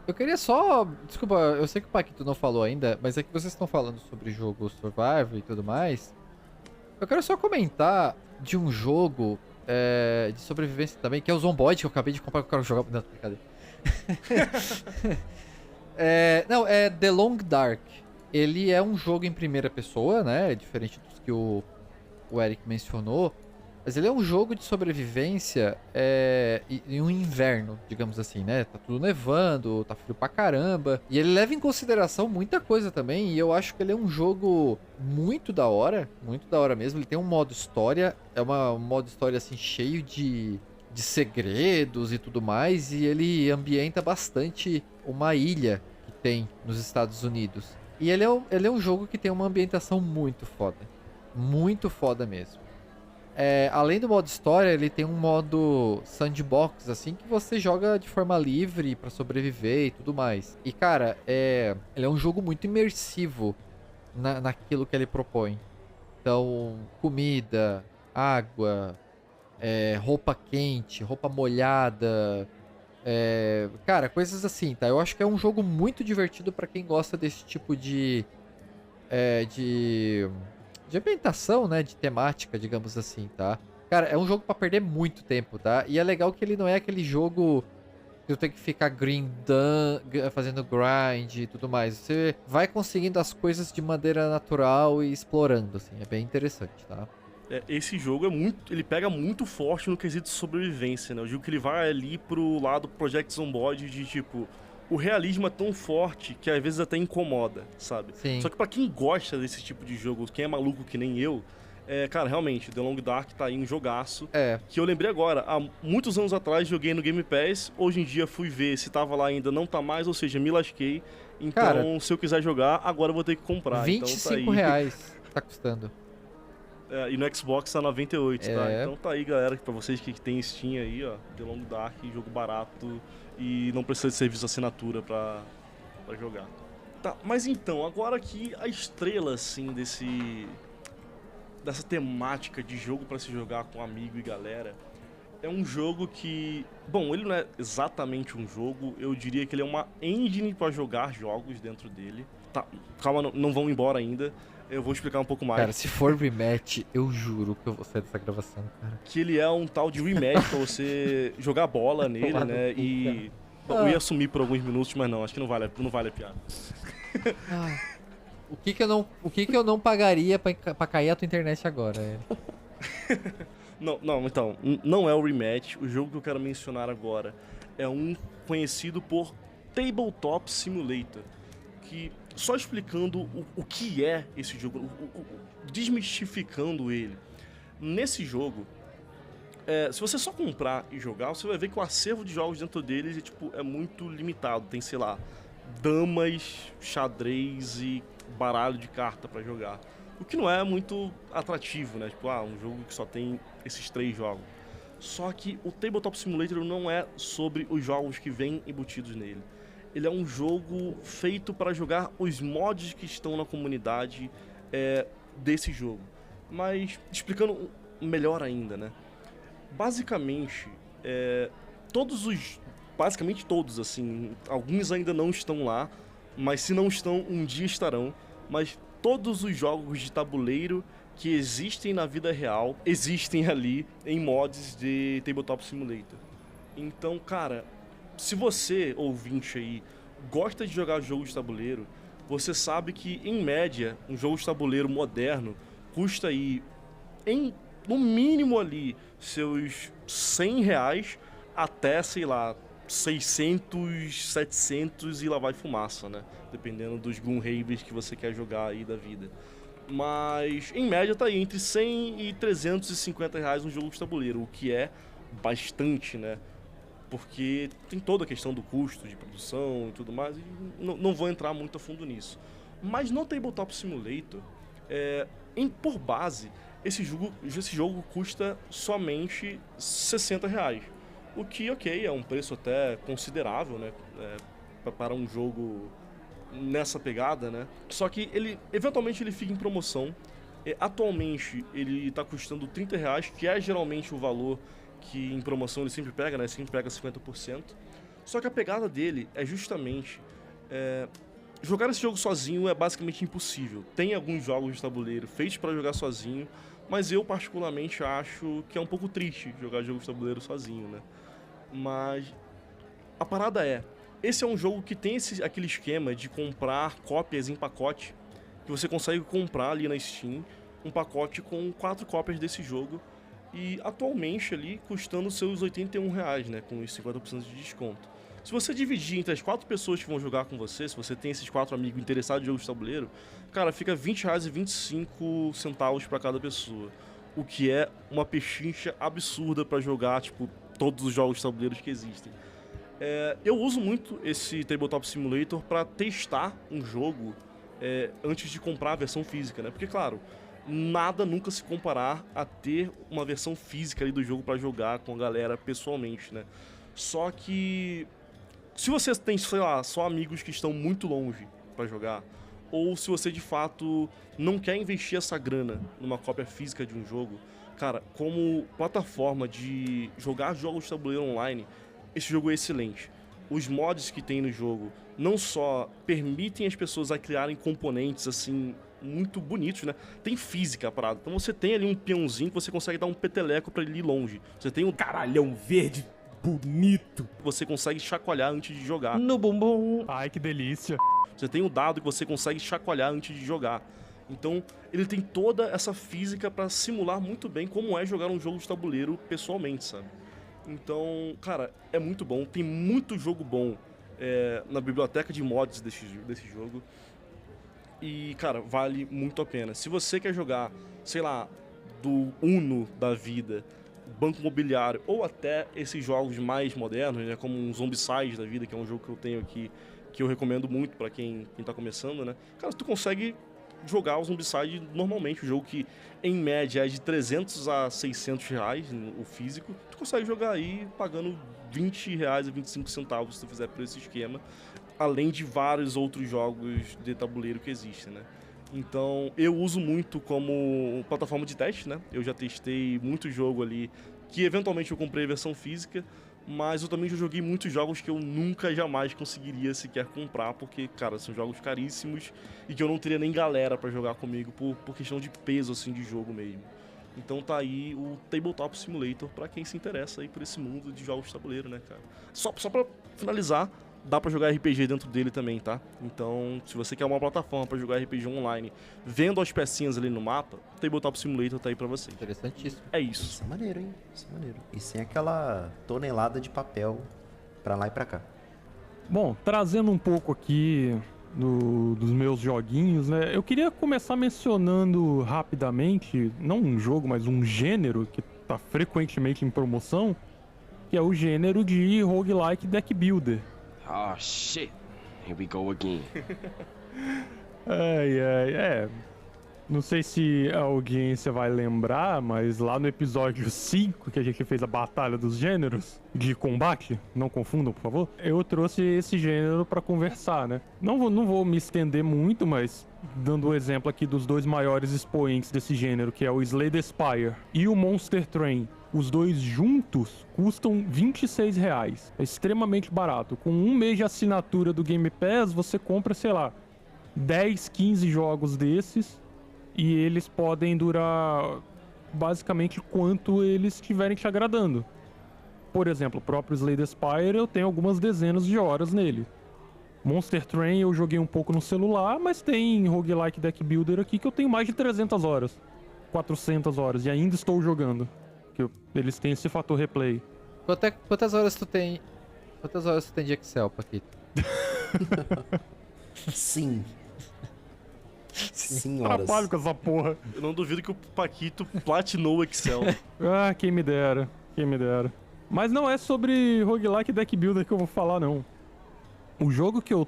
Eu queria só... Desculpa, eu sei que o Paquito não falou ainda, mas é que vocês estão falando sobre jogo Survivor e tudo mais. Eu quero só comentar de um jogo de sobrevivência também, que é o Zomboid, que eu acabei de comprar, que eu quero jogar... Não, brincadeira. É The Long Dark. Ele é um jogo em primeira pessoa, né? Diferente dos que o Eric mencionou. Mas ele é um jogo de sobrevivência em um inverno, digamos assim, né? Tá tudo nevando, tá frio pra caramba. E ele leva em consideração muita coisa também. E eu acho que ele é um jogo muito da hora mesmo. Ele tem um modo história, um modo história assim cheio de segredos e tudo mais. E ele ambienta bastante uma ilha que tem nos Estados Unidos. E ele é um jogo que tem uma ambientação muito foda. Muito foda mesmo. além do modo história, ele tem um modo sandbox, assim, que você joga de forma livre pra sobreviver e tudo mais. E, cara, ele é um jogo muito imersivo naquilo que ele propõe. Então, comida, água, roupa quente, roupa molhada, cara, coisas assim, tá? Eu acho que é um jogo muito divertido pra quem gosta desse tipo de ambientação, né? De temática, digamos assim, tá? Cara, é um jogo pra perder muito tempo, tá? E é legal que ele não é aquele jogo que eu tenho que ficar fazendo grind e tudo mais. Você vai conseguindo as coisas de maneira natural e explorando, assim. É bem interessante, tá? Esse jogo ele pega muito forte no quesito de sobrevivência, né? Eu digo que ele vai ali pro lado Project Zomboid de tipo, o realismo é tão forte que às vezes até incomoda, sabe? Sim. Só que pra quem gosta desse tipo de jogo, quem é maluco que nem eu, cara, realmente, The Long Dark tá aí um jogaço. Que eu lembrei agora, há muitos anos atrás joguei no Game Pass, hoje em dia fui ver se tava lá ainda, não tá mais, ou seja, me lasquei. Então, cara, se eu quiser jogar, agora eu vou ter que comprar. R$25 reais tá custando. E no Xbox tá 98, tá? Então tá aí, galera, pra vocês que tem Steam aí, ó, The Long Dark, jogo barato e não precisa de serviço de assinatura pra jogar. Tá, mas então, agora que a estrela, assim, dessa temática de jogo pra se jogar com amigo e galera, é um jogo que... Bom, ele não é exatamente um jogo, eu diria que ele é uma engine pra jogar jogos dentro dele. Tá, calma, não vão embora ainda. Eu vou explicar um pouco mais. Cara, se for rematch, eu juro que eu vou sair dessa gravação, cara. Que ele é um tal de rematch pra você jogar bola nele, né? E... Bom, eu ia sumir por alguns minutos, mas não, acho que não vale a piada. O que eu não pagaria pra cair a tua internet agora? Então, não é o rematch. O jogo que eu quero mencionar agora é um conhecido por Tabletop Simulator. Que, só explicando o que é esse jogo, desmistificando ele. Nesse jogo, se você só comprar e jogar, você vai ver que o acervo de jogos dentro deles é muito limitado. Tem, sei lá, damas, xadrez e baralho de carta pra jogar. O que não é muito atrativo, né? Um jogo que só tem esses 3 jogos. Só que o Tabletop Simulator não é sobre os jogos que vêm embutidos nele. Ele é um jogo feito para jogar os mods que estão na comunidade desse jogo. Mas, explicando melhor ainda, né? Basicamente todos, assim, alguns ainda não estão lá, mas se não estão, um dia estarão. Mas todos os jogos de tabuleiro que existem na vida real, existem ali em mods de Tabletop Simulator. Então, cara, se você, ouvinte aí, gosta de jogar jogos de tabuleiro, você sabe que, em média, um jogo de tabuleiro moderno custa aí, no mínimo ali, seus R$100 até, sei lá, 600, 700 e lá vai fumaça, né? Dependendo dos Gloomhavens que você quer jogar aí da vida. Mas, em média, tá aí entre 100 e 350 reais um jogo de tabuleiro, o que é bastante, né? Porque tem toda a questão do custo de produção e tudo mais, e não vou entrar muito a fundo nisso. Mas no Tabletop Simulator, por base, esse jogo custa somente R$60. O que, ok, é um preço até considerável, né? Para um jogo nessa pegada, né? Só que eventualmente ele fica em promoção. Atualmente ele está custando R$30, que é geralmente o valor que em promoção ele sempre pega, né? Sempre pega 50%. Só que a pegada dele é justamente... jogar esse jogo sozinho é basicamente impossível. Tem alguns jogos de tabuleiro feitos para jogar sozinho, mas eu particularmente acho que é um pouco triste jogar jogos de tabuleiro sozinho, né? Mas a parada esse é um jogo que tem aquele esquema de comprar cópias em pacote, que você consegue comprar ali na Steam um pacote com 4 cópias desse jogo, e atualmente ali custando seus R$81, né, com os 50% de desconto. Se você dividir entre as 4 pessoas que vão jogar com você, se você tem esses 4 amigos interessados em jogos de tabuleiro, cara, fica R$20,25 para cada pessoa, o que é uma pechincha absurda para jogar, todos os jogos de tabuleiros que existem. Eu uso muito esse Tabletop Simulator para testar um jogo antes de comprar a versão física, né? Porque, claro, nada nunca se comparar a ter uma versão física ali do jogo pra jogar com a galera pessoalmente, né? Só que se você tem, sei lá, só amigos que estão muito longe pra jogar, ou se você de fato não quer investir essa grana numa cópia física de um jogo, cara, como plataforma de jogar jogos de tabuleiro online, esse jogo é excelente. Os mods que tem no jogo não só permitem as pessoas a criarem componentes assim muito bonitos, né? Tem física a parada. Então você tem ali um peãozinho que você consegue dar um peteleco pra ele ir longe. Você tem um Caralhão verde bonito. que você consegue chacoalhar antes de jogar. No bumbum. Ai, que delícia. Você tem o dado que você consegue chacoalhar antes de jogar. Então, ele tem toda essa física pra simular muito bem como é jogar um jogo de tabuleiro pessoalmente, sabe? Então, cara, é muito bom. Tem muito jogo bom na biblioteca de mods desse jogo. E, cara, vale muito a pena. Se você quer jogar, sei lá, do Uno da vida, Banco Imobiliário, ou até esses jogos mais modernos, né, como um Zombicide da vida, que é um jogo que eu tenho aqui, que eu recomendo muito pra quem tá começando, né? Cara, tu consegue jogar o Zombicide normalmente, um jogo que em média é de 300 a 600 reais, o físico, tu consegue jogar aí pagando 20 reais e 25 centavos se tu fizer por esse esquema, além de vários outros jogos de tabuleiro que existem, né? Então, eu uso muito como plataforma de teste, né? Eu já testei muito jogo ali, que eventualmente eu comprei a versão física, mas eu também já joguei muitos jogos que eu nunca jamais conseguiria sequer comprar, porque, cara, são jogos caríssimos e que eu não teria nem galera pra jogar comigo por questão de peso, assim, de jogo mesmo. Então tá aí o Tabletop Simulator pra quem se interessa aí por esse mundo de jogos de tabuleiro, né, cara? Só pra finalizar, dá pra jogar RPG dentro dele também, tá? Então, se você quer uma plataforma pra jogar RPG online, vendo as pecinhas ali no mapa, o Tabletop Simulator tá aí pra você. Interessantíssimo. É isso. Isso é maneiro, hein? Isso é maneiro. E sem aquela tonelada de papel pra lá e pra cá. Bom, trazendo um pouco aqui dos meus joguinhos, né? Eu queria começar mencionando rapidamente, não um jogo, mas um gênero que tá frequentemente em promoção, que é o gênero de roguelike deck builder. Oh shit. Here we go again. Não sei se a audiência vai lembrar, mas lá no episódio 5, que a gente fez a Batalha dos Gêneros de combate, não confundam, por favor, eu trouxe esse gênero pra conversar, né? Não vou me estender muito, mas dando o exemplo aqui dos dois maiores expoentes desse gênero, que é o Slay the Spire e o Monster Train. Os dois juntos custam R$26. É extremamente barato. Com um mês de assinatura do Game Pass, você compra, sei lá, 10, 15 jogos desses. E eles podem durar basicamente quanto eles estiverem te agradando. Por exemplo, o próprio Slay the Spire, eu tenho algumas dezenas de horas nele. Monster Train eu joguei um pouco no celular, mas tem roguelike deck builder aqui que eu tenho mais de 300 horas. 400 horas e ainda estou jogando. Eles têm esse fator replay. Quantas horas tu tem? Quantas horas tu tem de Excel, Paquito? Sim. Senhoras. Trabalho com essa porra. Eu não duvido que o Paquito platinou o Excel. Ah, quem me dera. Quem me dera. Mas não é sobre roguelike deck builder que eu vou falar, não. O jogo que eu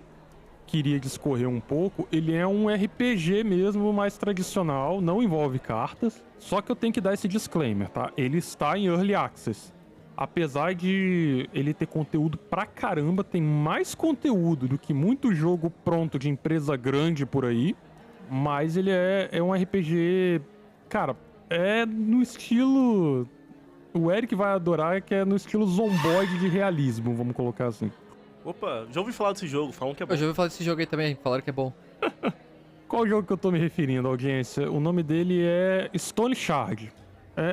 queria discorrer um pouco, ele é um RPG mesmo, mais tradicional, não envolve cartas. Só que eu tenho que dar esse disclaimer, tá? Ele está em Early Access. Apesar de ele ter conteúdo pra caramba, tem mais conteúdo do que muito jogo pronto de empresa grande por aí. Mas ele é um RPG... Cara, é no estilo... O Eric vai adorar, que é no estilo zomboide de realismo, vamos colocar assim. Opa, já ouvi falar desse jogo, falam que é bom. Eu já ouvi falar desse jogo aí também, falaram que é bom. Qual jogo que eu tô me referindo, audiência? O nome dele é Stone Shard.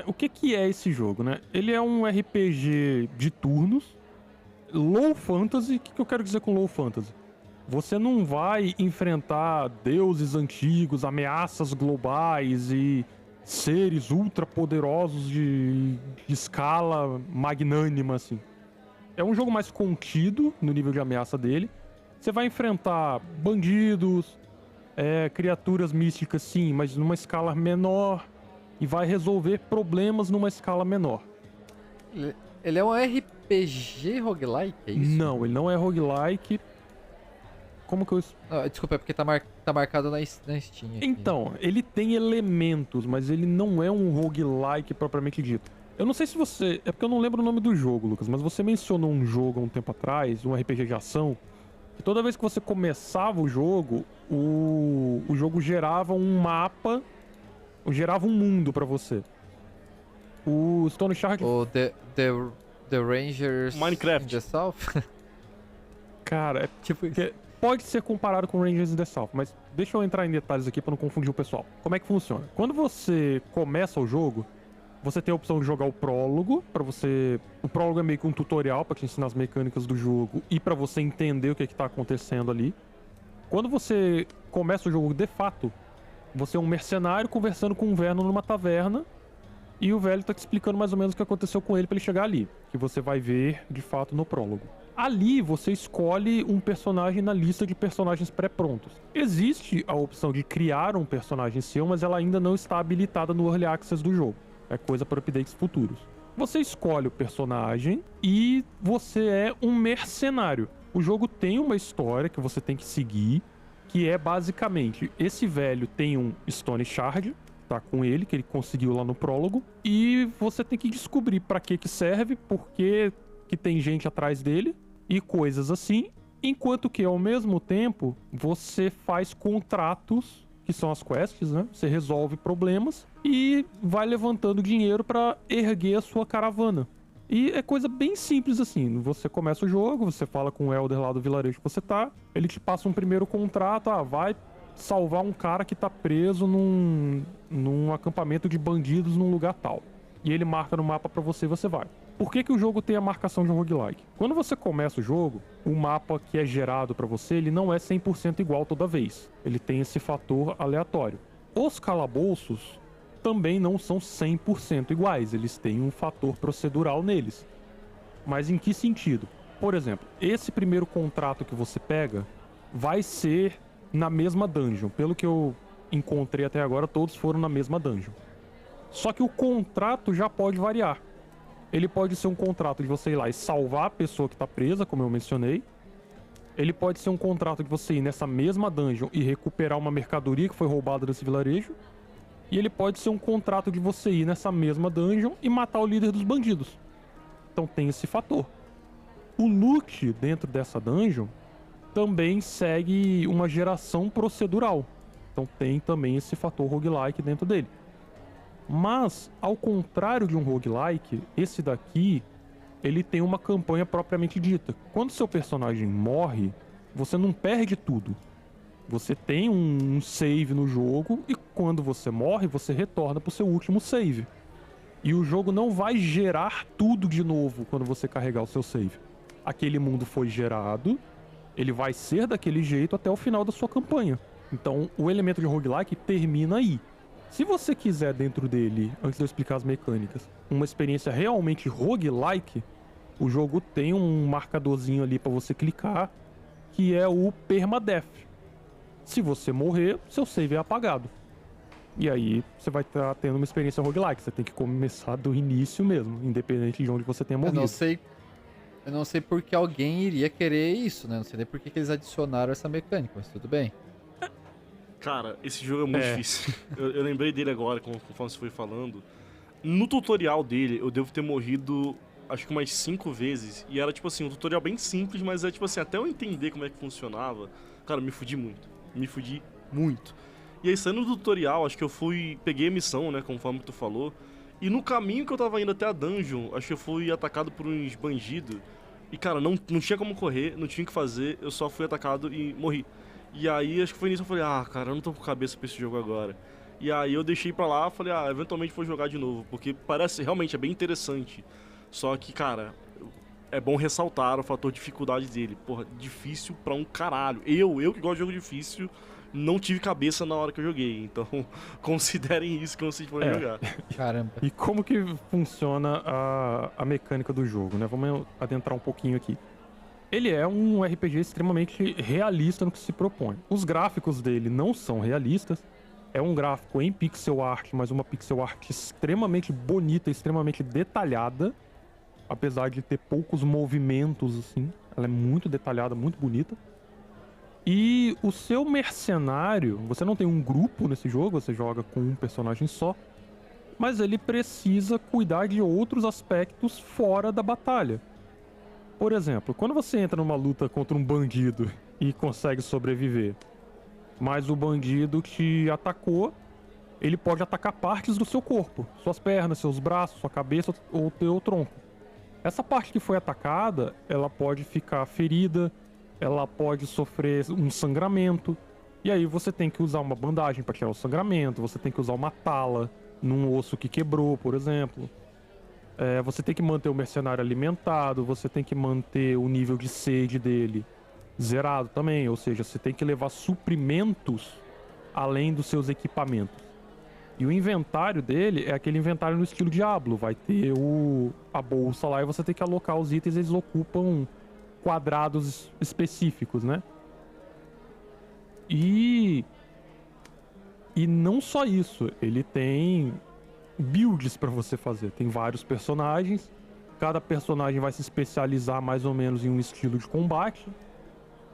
O que é esse jogo, né? Ele é um RPG de turnos, low fantasy. O que eu quero dizer com low fantasy? Você não vai enfrentar deuses antigos, ameaças globais e seres ultra poderosos de escala magnânima, assim. É um jogo mais contido no nível de ameaça dele. Você vai enfrentar bandidos, criaturas místicas, sim, mas numa escala menor. E vai resolver problemas numa escala menor. Ele é um RPG roguelike, é isso? Não, ele não é roguelike. Como que eu... Desculpa, é porque tá marcado na Steam aqui. Então, ele tem elementos, mas ele não é um roguelike propriamente dito. Eu não sei se você... É porque eu não lembro o nome do jogo, Lucas, mas você mencionou um jogo há um tempo atrás, um RPG de ação, que toda vez que você começava o jogo, o jogo gerava um mapa, gerava um mundo pra você. O Stone Shard... O The Rangers Minecraft. in the South? Cara, é Tipo isso. que pode ser comparado com Rangers in the South, mas deixa eu entrar em detalhes aqui pra não confundir o pessoal. Como é que funciona? Quando você começa o jogo, você tem a opção de jogar o prólogo, pra você... O prólogo é meio que um tutorial pra te ensinar as mecânicas do jogo e pra você entender o que tá acontecendo ali. Quando você começa o jogo de fato, você é um mercenário conversando com um velho numa taverna e o velho tá te explicando mais ou menos o que aconteceu com ele pra ele chegar ali, que você vai ver de fato no prólogo. Ali você escolhe um personagem na lista de personagens pré-prontos. Existe a opção de criar um personagem seu, mas ela ainda não está habilitada no Early Access do jogo. É coisa para updates futuros. Você escolhe o personagem e você é um mercenário. O jogo tem uma história que você tem que seguir, que é basicamente, esse velho tem um Stone Shard, tá com ele, que ele conseguiu lá no prólogo, e você tem que descobrir para que serve, por que tem gente atrás dele e coisas assim, enquanto que ao mesmo tempo você faz contratos, que são as quests, né? Você resolve problemas e vai levantando dinheiro para erguer a sua caravana. E é coisa bem simples assim, você começa o jogo, você fala com o Elder lá do vilarejo que você tá, ele te passa um primeiro contrato, vai salvar um cara que tá preso num acampamento de bandidos num lugar tal. E ele marca no mapa pra você e você vai. Por que o jogo tem a marcação de um roguelike? Quando você começa o jogo, o mapa que é gerado pra você, ele não é 100% igual toda vez. Ele tem esse fator aleatório. Os calabouços também não são 100% iguais, eles têm um fator procedural neles. Mas em que sentido? Por exemplo, esse primeiro contrato que você pega vai ser na mesma dungeon. Pelo que eu encontrei até agora, todos foram na mesma dungeon. Só que o contrato já pode variar. Ele pode ser um contrato de você ir lá e salvar a pessoa que tá presa, como eu mencionei. Ele pode ser um contrato de você ir nessa mesma dungeon e recuperar uma mercadoria que foi roubada desse vilarejo. E ele pode ser um contrato de você ir nessa mesma dungeon e matar o líder dos bandidos. Então tem esse fator. O loot dentro dessa dungeon também segue uma geração procedural. Então tem também esse fator roguelike dentro dele. Mas, ao contrário de um roguelike, esse daqui, ele tem uma campanha propriamente dita. Quando seu personagem morre, você não perde tudo. Você tem um save no jogo e quando você morre, você retorna pro seu último save. E o jogo não vai gerar tudo de novo quando você carregar o seu save. Aquele mundo foi gerado, ele vai ser daquele jeito até o final da sua campanha. Então, o elemento de roguelike termina aí. Se você quiser dentro dele, antes de eu explicar as mecânicas, uma experiência realmente roguelike, o jogo tem um marcadorzinho ali pra você clicar, que é o permadeath. Se você morrer, seu save é apagado. E aí você vai estar tendo uma experiência roguelike, você tem que começar do início mesmo, independente de onde você tenha morrido. Eu não sei por que alguém iria querer isso, né? Não sei nem por que eles adicionaram essa mecânica, mas tudo bem. Cara, esse jogo é muito difícil. Eu lembrei dele agora, conforme você foi falando. No tutorial dele, eu devo ter morrido, acho que umas 5 vezes. E era, tipo assim, um tutorial bem simples, mas é, tipo assim, até eu entender como é que funcionava, cara, me fudi muito. Me fudi muito. E aí, saindo do tutorial, acho que eu peguei a missão, né, conforme tu falou. E no caminho que eu tava indo até a dungeon, acho que eu fui atacado por uns bandidos. E, cara, não tinha como correr, não tinha o que fazer, eu só fui atacado e morri. E aí, acho que foi nisso que eu falei, cara, eu não tô com cabeça pra esse jogo agora. E aí eu deixei pra lá, falei, eventualmente vou jogar de novo, porque parece, realmente, é bem interessante. Só que, cara, é bom ressaltar o fator dificuldade dele. Porra, difícil pra um caralho. Eu que gosto de jogo difícil, não tive cabeça na hora que eu joguei. Então, considerem isso quando vocês forem jogar. Caramba. E como que funciona a mecânica do jogo, né? Vamos adentrar um pouquinho aqui. Ele é um RPG extremamente realista no que se propõe. Os gráficos dele não são realistas. É um gráfico em pixel art, mas uma pixel art extremamente bonita, extremamente detalhada. Apesar de ter poucos movimentos, assim. Ela é muito detalhada, muito bonita. E o seu mercenário, você não tem um grupo nesse jogo, você joga com um personagem só, mas ele precisa cuidar de outros aspectos fora da batalha. Por exemplo, quando você entra numa luta contra um bandido e consegue sobreviver, mas o bandido te atacou, ele pode atacar partes do seu corpo, suas pernas, seus braços, sua cabeça ou teu tronco. Essa parte que foi atacada, ela pode ficar ferida, ela pode sofrer um sangramento, e aí você tem que usar uma bandagem para tirar o sangramento, você tem que usar uma tala num osso que quebrou, por exemplo. Você tem que manter o mercenário alimentado, você tem que manter o nível de sede dele zerado também, ou seja, você tem que levar suprimentos além dos seus equipamentos. E o inventário dele é aquele inventário no estilo Diablo, vai ter a bolsa lá e você tem que alocar os itens, eles ocupam quadrados específicos, né? E não só isso, ele tem builds pra você fazer. Tem vários personagens, cada personagem vai se especializar mais ou menos em um estilo de combate.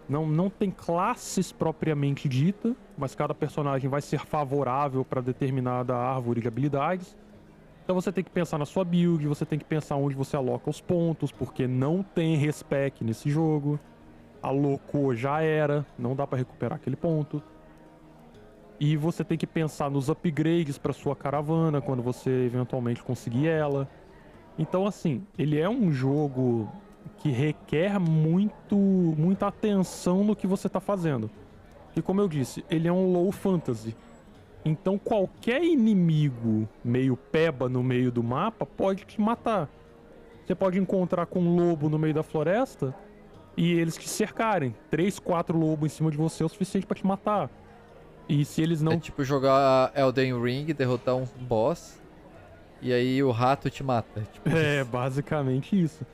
Não tem classes propriamente dita, mas cada personagem vai ser favorável para determinada árvore de habilidades. Então você tem que pensar na sua build, você tem que pensar onde você aloca os pontos, porque não tem respec nesse jogo. Alocou, já era, não dá para recuperar aquele ponto. E você tem que pensar nos upgrades para sua caravana quando você eventualmente conseguir ela. Então assim, ele é um jogo que requer muita atenção no que você tá fazendo. E como eu disse, ele é um low fantasy. Então qualquer inimigo meio peba no meio do mapa pode te matar. Você pode encontrar com um lobo no meio da floresta e eles te cercarem. 3, 4 lobos em cima de você é o suficiente pra te matar. E se eles não... É tipo jogar Elden Ring, derrotar um boss, e aí o rato te mata. Tipo basicamente isso.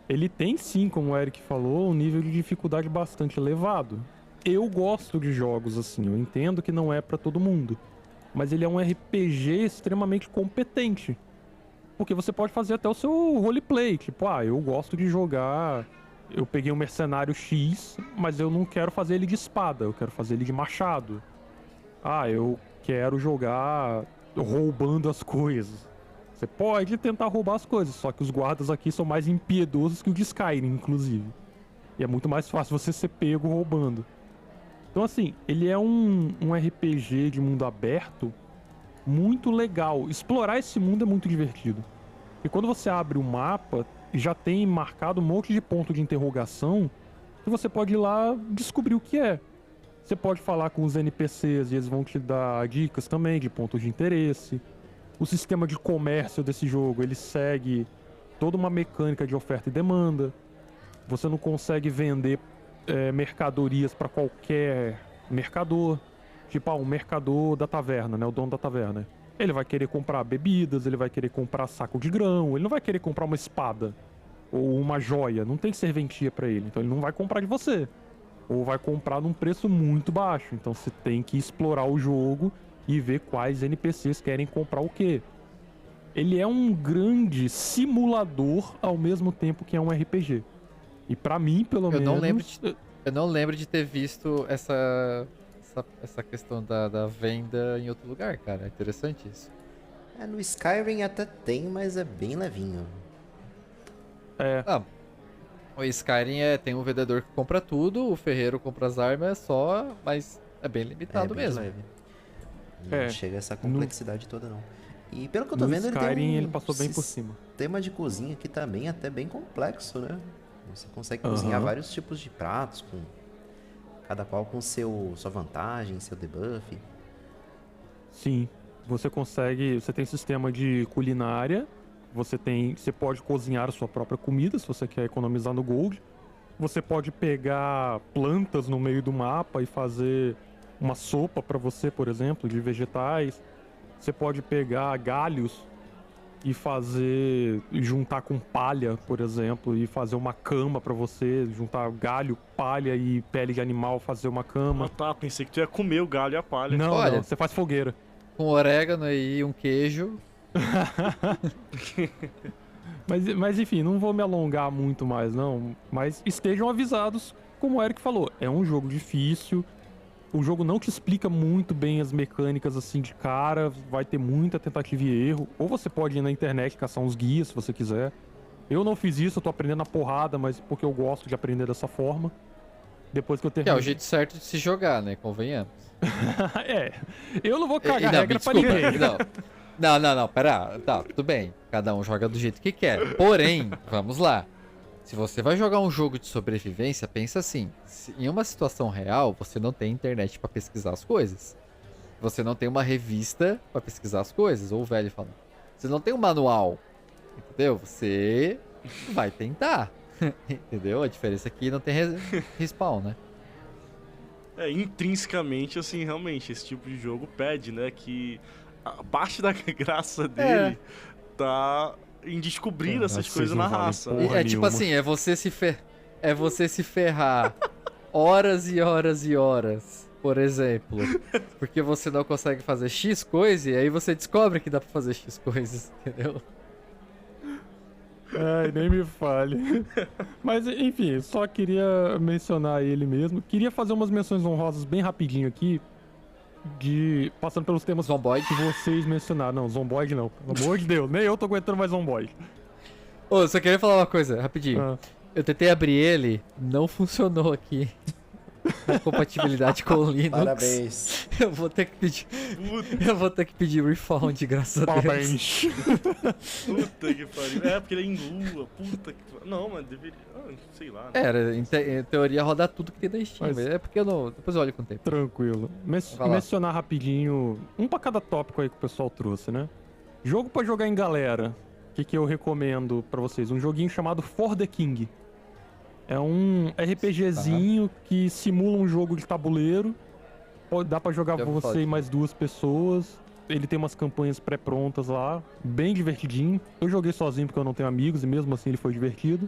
Ele tem sim, como o Eric falou, um nível de dificuldade bastante elevado. Eu gosto de jogos assim, eu entendo que não é pra todo mundo. Mas ele é um RPG extremamente competente. Porque você pode fazer até o seu roleplay. Tipo, eu gosto de jogar... Eu peguei um mercenário X, mas eu não quero fazer ele de espada, eu quero fazer ele de machado. Eu quero jogar roubando as coisas. Você pode tentar roubar as coisas, só que os guardas aqui são mais impiedosos que o de Skyrim, inclusive. E é muito mais fácil você ser pego roubando. Então assim, ele é um RPG de mundo aberto muito legal. Explorar esse mundo é muito divertido. E quando você abre o mapa, já tem marcado um monte de ponto de interrogação que você pode ir lá descobrir o que é. Você pode falar com os NPCs e eles vão te dar dicas também de pontos de interesse. O sistema de comércio desse jogo, ele segue toda uma mecânica de oferta e demanda. Você não consegue vender mercadorias para qualquer mercador. Tipo, um mercador da taverna, né? O dono da taverna. Ele vai querer comprar bebidas, ele vai querer comprar saco de grão, ele não vai querer comprar uma espada ou uma joia. Não tem serventia para ele, então ele não vai comprar de você. Ou vai comprar num preço muito baixo. Então você tem que explorar o jogo e ver quais NPCs querem comprar o quê. Ele é um grande simulador ao mesmo tempo que é um RPG. E pra mim, pelo menos... Eu não lembro de ter visto essa questão da venda em outro lugar, cara. É interessante isso. No Skyrim até tem, mas é bem levinho. O Skyrim tem um vendedor que compra tudo, o ferreiro compra as armas só, mas é bem limitado bem mesmo. leve. Não chega a essa complexidade toda, não. E pelo que eu tô no vendo, Skyrim, ele ele passou bem por cima. Tema de cozinha aqui também até bem complexo, né? Você consegue cozinhar vários tipos de pratos, com cada qual com sua vantagem, seu debuff. Sim, você tem sistema de culinária, você pode cozinhar a sua própria comida se você quer economizar no gold. Você pode pegar plantas no meio do mapa e fazer uma sopa para você, por exemplo, de vegetais. Você pode pegar galhos e juntar com palha, por exemplo, e fazer uma cama pra você, juntar galho, palha e pele de animal, fazer uma cama. Pensei que tu ia comer o galho e a palha. Não, Olha, não, você faz fogueira. Com orégano e um queijo. Mas enfim, não vou me alongar muito mais, não. Mas estejam avisados, como o Eric falou, é um jogo difícil. O jogo não te explica muito bem as mecânicas assim de cara, vai ter muita tentativa e erro. Ou você pode ir na internet caçar uns guias se você quiser. Eu não fiz isso, eu tô aprendendo na porrada, mas porque eu gosto de aprender dessa forma. Depois que eu Que é termino. o jeito certo de se jogar, né? Convenhamos. É, eu não vou cagar Não, me regra pra desculpa. ninguém. Não, pera. Tá, tudo bem. Cada um joga do jeito que quer. Porém, vamos lá. Se você vai jogar um jogo de sobrevivência, pensa assim. Em uma situação real, você não tem internet pra pesquisar as coisas. Você não tem uma revista pra pesquisar as coisas. Ou o velho falando. Você não tem um manual. Entendeu? Você vai tentar. Entendeu? A diferença é que não tem respawn, né? Intrinsecamente, assim, realmente, esse tipo de jogo pede, né, que a parte da graça dele tá em descobrir essas vocês coisas não na valem raça. porra. É tipo nenhuma. assim, é você se ferrar horas e horas e horas, por exemplo, porque você não consegue fazer X coisa e aí você descobre que dá pra fazer X coisas, entendeu? Ai, nem me fale. Mas, enfim, só queria mencionar ele mesmo. Queria fazer umas menções honrosas bem rapidinho aqui. Passando pelos temas Zomboid. que vocês mencionaram. Não, Zomboid não. Pelo amor de Deus, nem eu tô aguentando mais Zomboid. Ô, só queria falar uma coisa, rapidinho. Ah. Eu tentei abrir ele, não funcionou aqui. Na compatibilidade com o Linux. Parabéns. Eu vou ter que pedir refund, graças a Deus. Parabéns. Puta que pariu. Porque ele é em lua. Puta que pariu. Não, mas deveria. Sei lá. Né? Era, em teoria, rodar tudo que tem da Steam. Mas- Mas é porque eu não. Depois eu olho com o tempo. Tranquilo. Vai lá. Mencionar rapidinho, um pra cada tópico aí que o pessoal trouxe, né? Jogo pra jogar em galera. O que eu recomendo pra vocês? Um joguinho chamado For the King. É um RPGzinho que simula um jogo de tabuleiro. Dá pra jogar Já ouvi falar você e disso. mais 2 pessoas. Ele tem umas campanhas pré-prontas lá, bem divertidinho. Eu joguei sozinho porque eu não tenho amigos e mesmo assim ele foi divertido.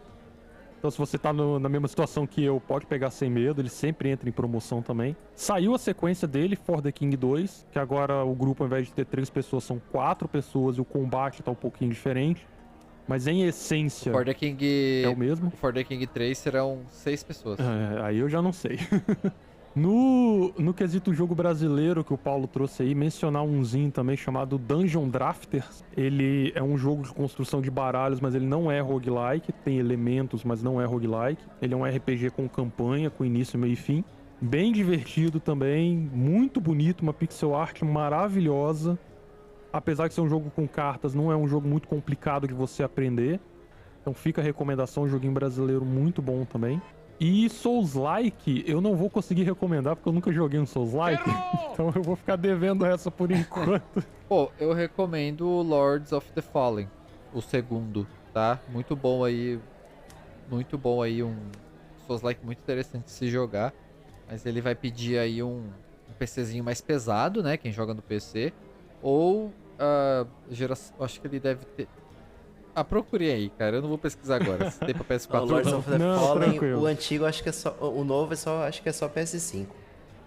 Então se você tá na mesma situação que eu, pode pegar sem medo, ele sempre entra em promoção também. Saiu a sequência dele, For the King 2, que agora o grupo ao invés de ter 3 pessoas são 4 pessoas e o combate tá um pouquinho diferente. Mas em essência For the King. é o mesmo. O For the King 3 serão 6 pessoas. Aí eu já não sei. No quesito jogo brasileiro que o Paulo trouxe aí, mencionar umzinho também chamado Dungeon Drafters. Ele é um jogo de construção de baralhos, mas ele não é roguelike. Tem elementos, mas não é roguelike. Ele é um RPG com campanha, com início, meio e fim. Bem divertido também, muito bonito, uma pixel art maravilhosa. Apesar de ser um jogo com cartas, não é um jogo muito complicado de você aprender. Então fica a recomendação, um joguinho brasileiro muito bom também. E Souls-like, eu não vou conseguir recomendar porque eu nunca joguei um Souls-like. Então eu vou ficar devendo essa por enquanto. Pô, eu recomendo Lords of the Fallen, o segundo, tá? Muito bom aí, um Souls-like muito interessante de se jogar. Mas ele vai pedir aí um PCzinho mais pesado, né? Quem joga no PC. Ou geração. Acho que ele deve ter. Procurei aí, cara. Eu não vou pesquisar agora. Se tem pra PS4 O Lords não. of the Não, Fallen, tranquilo. o antigo acho que é só. O novo acho que é só PS5.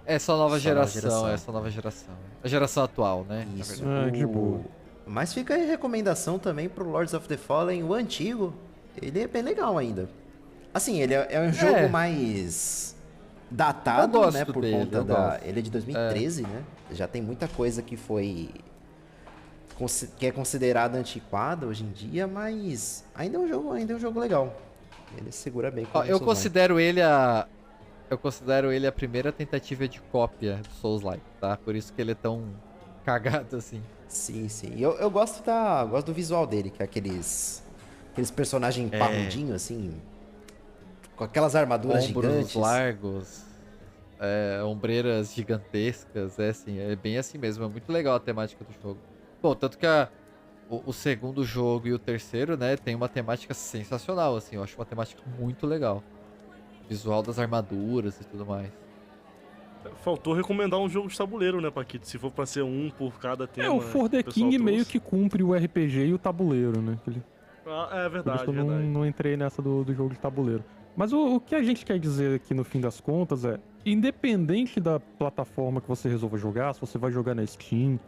É só nova Só nova geração, geração. é só nova geração. A geração atual, né? na Isso. verdade. De boa. Mas fica aí a recomendação também pro Lords of the Fallen, o antigo. Ele é bem legal ainda. Assim, ele é um jogo mais datado, Eu gosto né? Por dele, conta eu da. gosto. Ele é de 2013, né? Já tem muita coisa que foi. Que é considerada antiquada hoje em dia, mas ainda é um jogo legal. Ele segura bem com Ó, o eu Souls-like. considero ele a primeira tentativa de cópia do Souls-like, tá? Por isso que ele é tão cagado assim. Sim, sim. E eu gosto do visual dele, que é aqueles personagens parrudinhos, assim, com aquelas armaduras Ombros gigantes. largos, ombreiras gigantescas, assim, é bem assim mesmo. É muito legal a temática do jogo. Bom, tanto que o segundo jogo e o terceiro, né, tem uma temática sensacional, assim. Eu acho uma temática muito legal. Visual das armaduras e tudo mais. Faltou recomendar um jogo de tabuleiro, né, Paquito? Se for pra ser um por cada tema. O For the que o pessoal King meio trouxe. que cumpre o RPG e o tabuleiro, né? É Por isso verdade, que eu verdade. não entrei nessa do jogo de tabuleiro. Mas o que a gente quer dizer aqui no fim das contas é, independente da plataforma que você resolva jogar, se você vai jogar na Steam,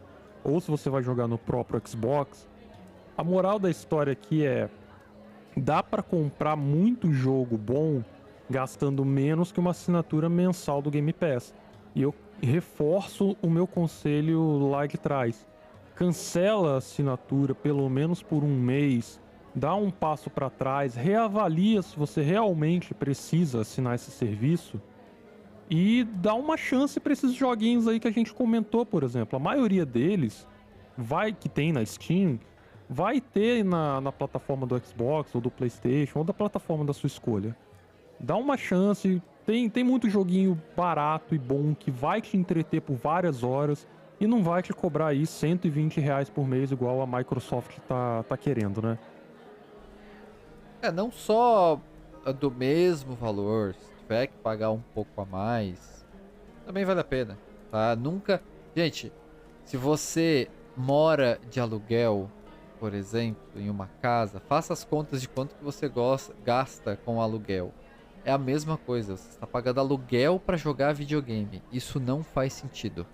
ou se você vai jogar no próprio Xbox, a moral da história aqui é, dá pra comprar muito jogo bom gastando menos que uma assinatura mensal do Game Pass. E eu reforço o meu conselho lá de trás. Cancela a assinatura pelo menos por um mês, dá um passo para trás, reavalia se você realmente precisa assinar esse serviço e dá uma chance para esses joguinhos aí que a gente comentou, por exemplo. A maioria deles que tem na Steam, vai ter na plataforma do Xbox ou do PlayStation ou da plataforma da sua escolha. Dá uma chance, tem muito joguinho barato e bom que vai te entreter por várias horas e não vai te cobrar aí R$120 por mês igual a Microsoft tá querendo, né? Não só do mesmo valor, se tiver que pagar um pouco a mais, também vale a pena, tá? Nunca... Gente, se você mora de aluguel, por exemplo, em uma casa, faça as contas de quanto que você gasta com aluguel. É a mesma coisa, você está pagando aluguel para jogar videogame. Isso não faz sentido.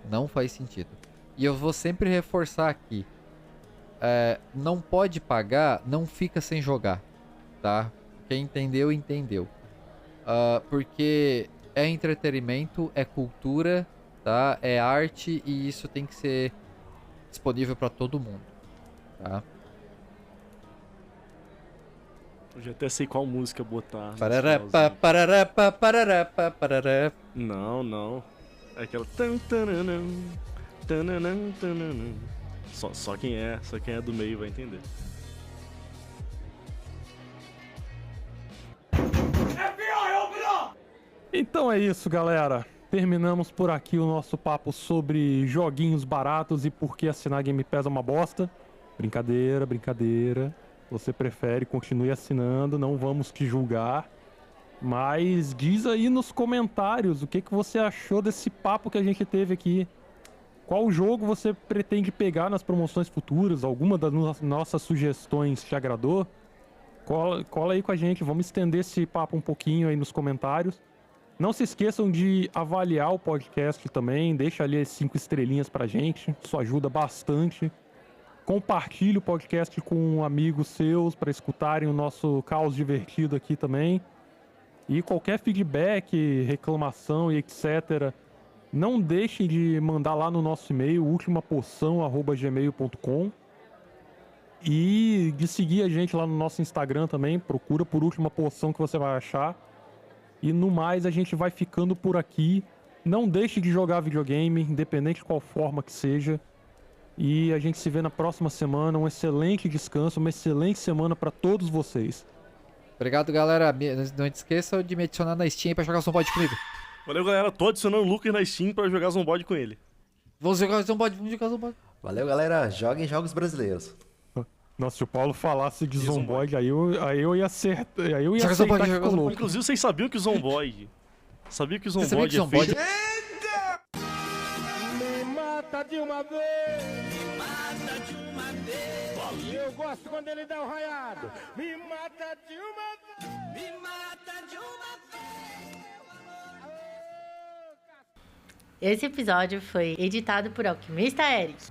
Não faz sentido. E eu vou sempre reforçar aqui. Não pode pagar, não fica sem jogar, tá? Quem entendeu, entendeu. Porque é entretenimento, é cultura, tá? É arte e isso tem que ser disponível para todo mundo, tá? Eu já até sei qual música botar. no Pararapa, finalzinho. pararapa, pararapa, pararapa. Não. É aquela... tan, tananan, tananan, tananan. Só quem é do meio vai entender. Então é isso, galera. Terminamos por aqui o nosso papo sobre joguinhos baratos e por que assinar Game Pass é uma bosta. Brincadeira, brincadeira. Você prefere, continue assinando, não vamos te julgar. Mas diz aí nos comentários o que você achou desse papo que a gente teve aqui. Qual jogo você pretende pegar nas promoções futuras? Alguma das nossas sugestões te agradou? Cola aí com a gente, vamos estender esse papo um pouquinho aí nos comentários. Não se esqueçam de avaliar o podcast também, deixa ali as 5 estrelinhas pra gente, isso ajuda bastante. Compartilhe o podcast com amigos seus para escutarem o nosso caos divertido aqui também. E qualquer feedback, reclamação e etc., não deixem de mandar lá no nosso e-mail, ultimapoção@gmail.com. E de seguir a gente lá no nosso Instagram também, procura por Última Poção que você vai achar. E no mais, a gente vai ficando por aqui. Não deixe de jogar videogame, independente de qual forma que seja. E a gente se vê na próxima semana. Um excelente descanso, uma excelente semana para todos vocês. Obrigado, galera. Não esqueçam de me adicionar na Steam pra jogar Zombode comigo. Valeu, galera. Tô adicionando o Lucas na Steam pra jogar Zombode com ele. Vamos jogar Zombode. Valeu, galera. Joguem jogos brasileiros. Nossa, se o Paulo falasse de Zomboid, aí eu ia acertar. Aí eu ia Joga aceitar Zomboid, que joga ficou Zomboid. louco. Inclusive, vocês sabiam que o Zomboid... Sabia que o Você sabia Zomboid que é Zombode... feito... Me mata de uma vez. Me mata de uma vez. Eu gosto quando ele dá o raiado. Me mata de uma vez. Me mata de uma vez. Esse episódio foi editado por Alquimista Eric.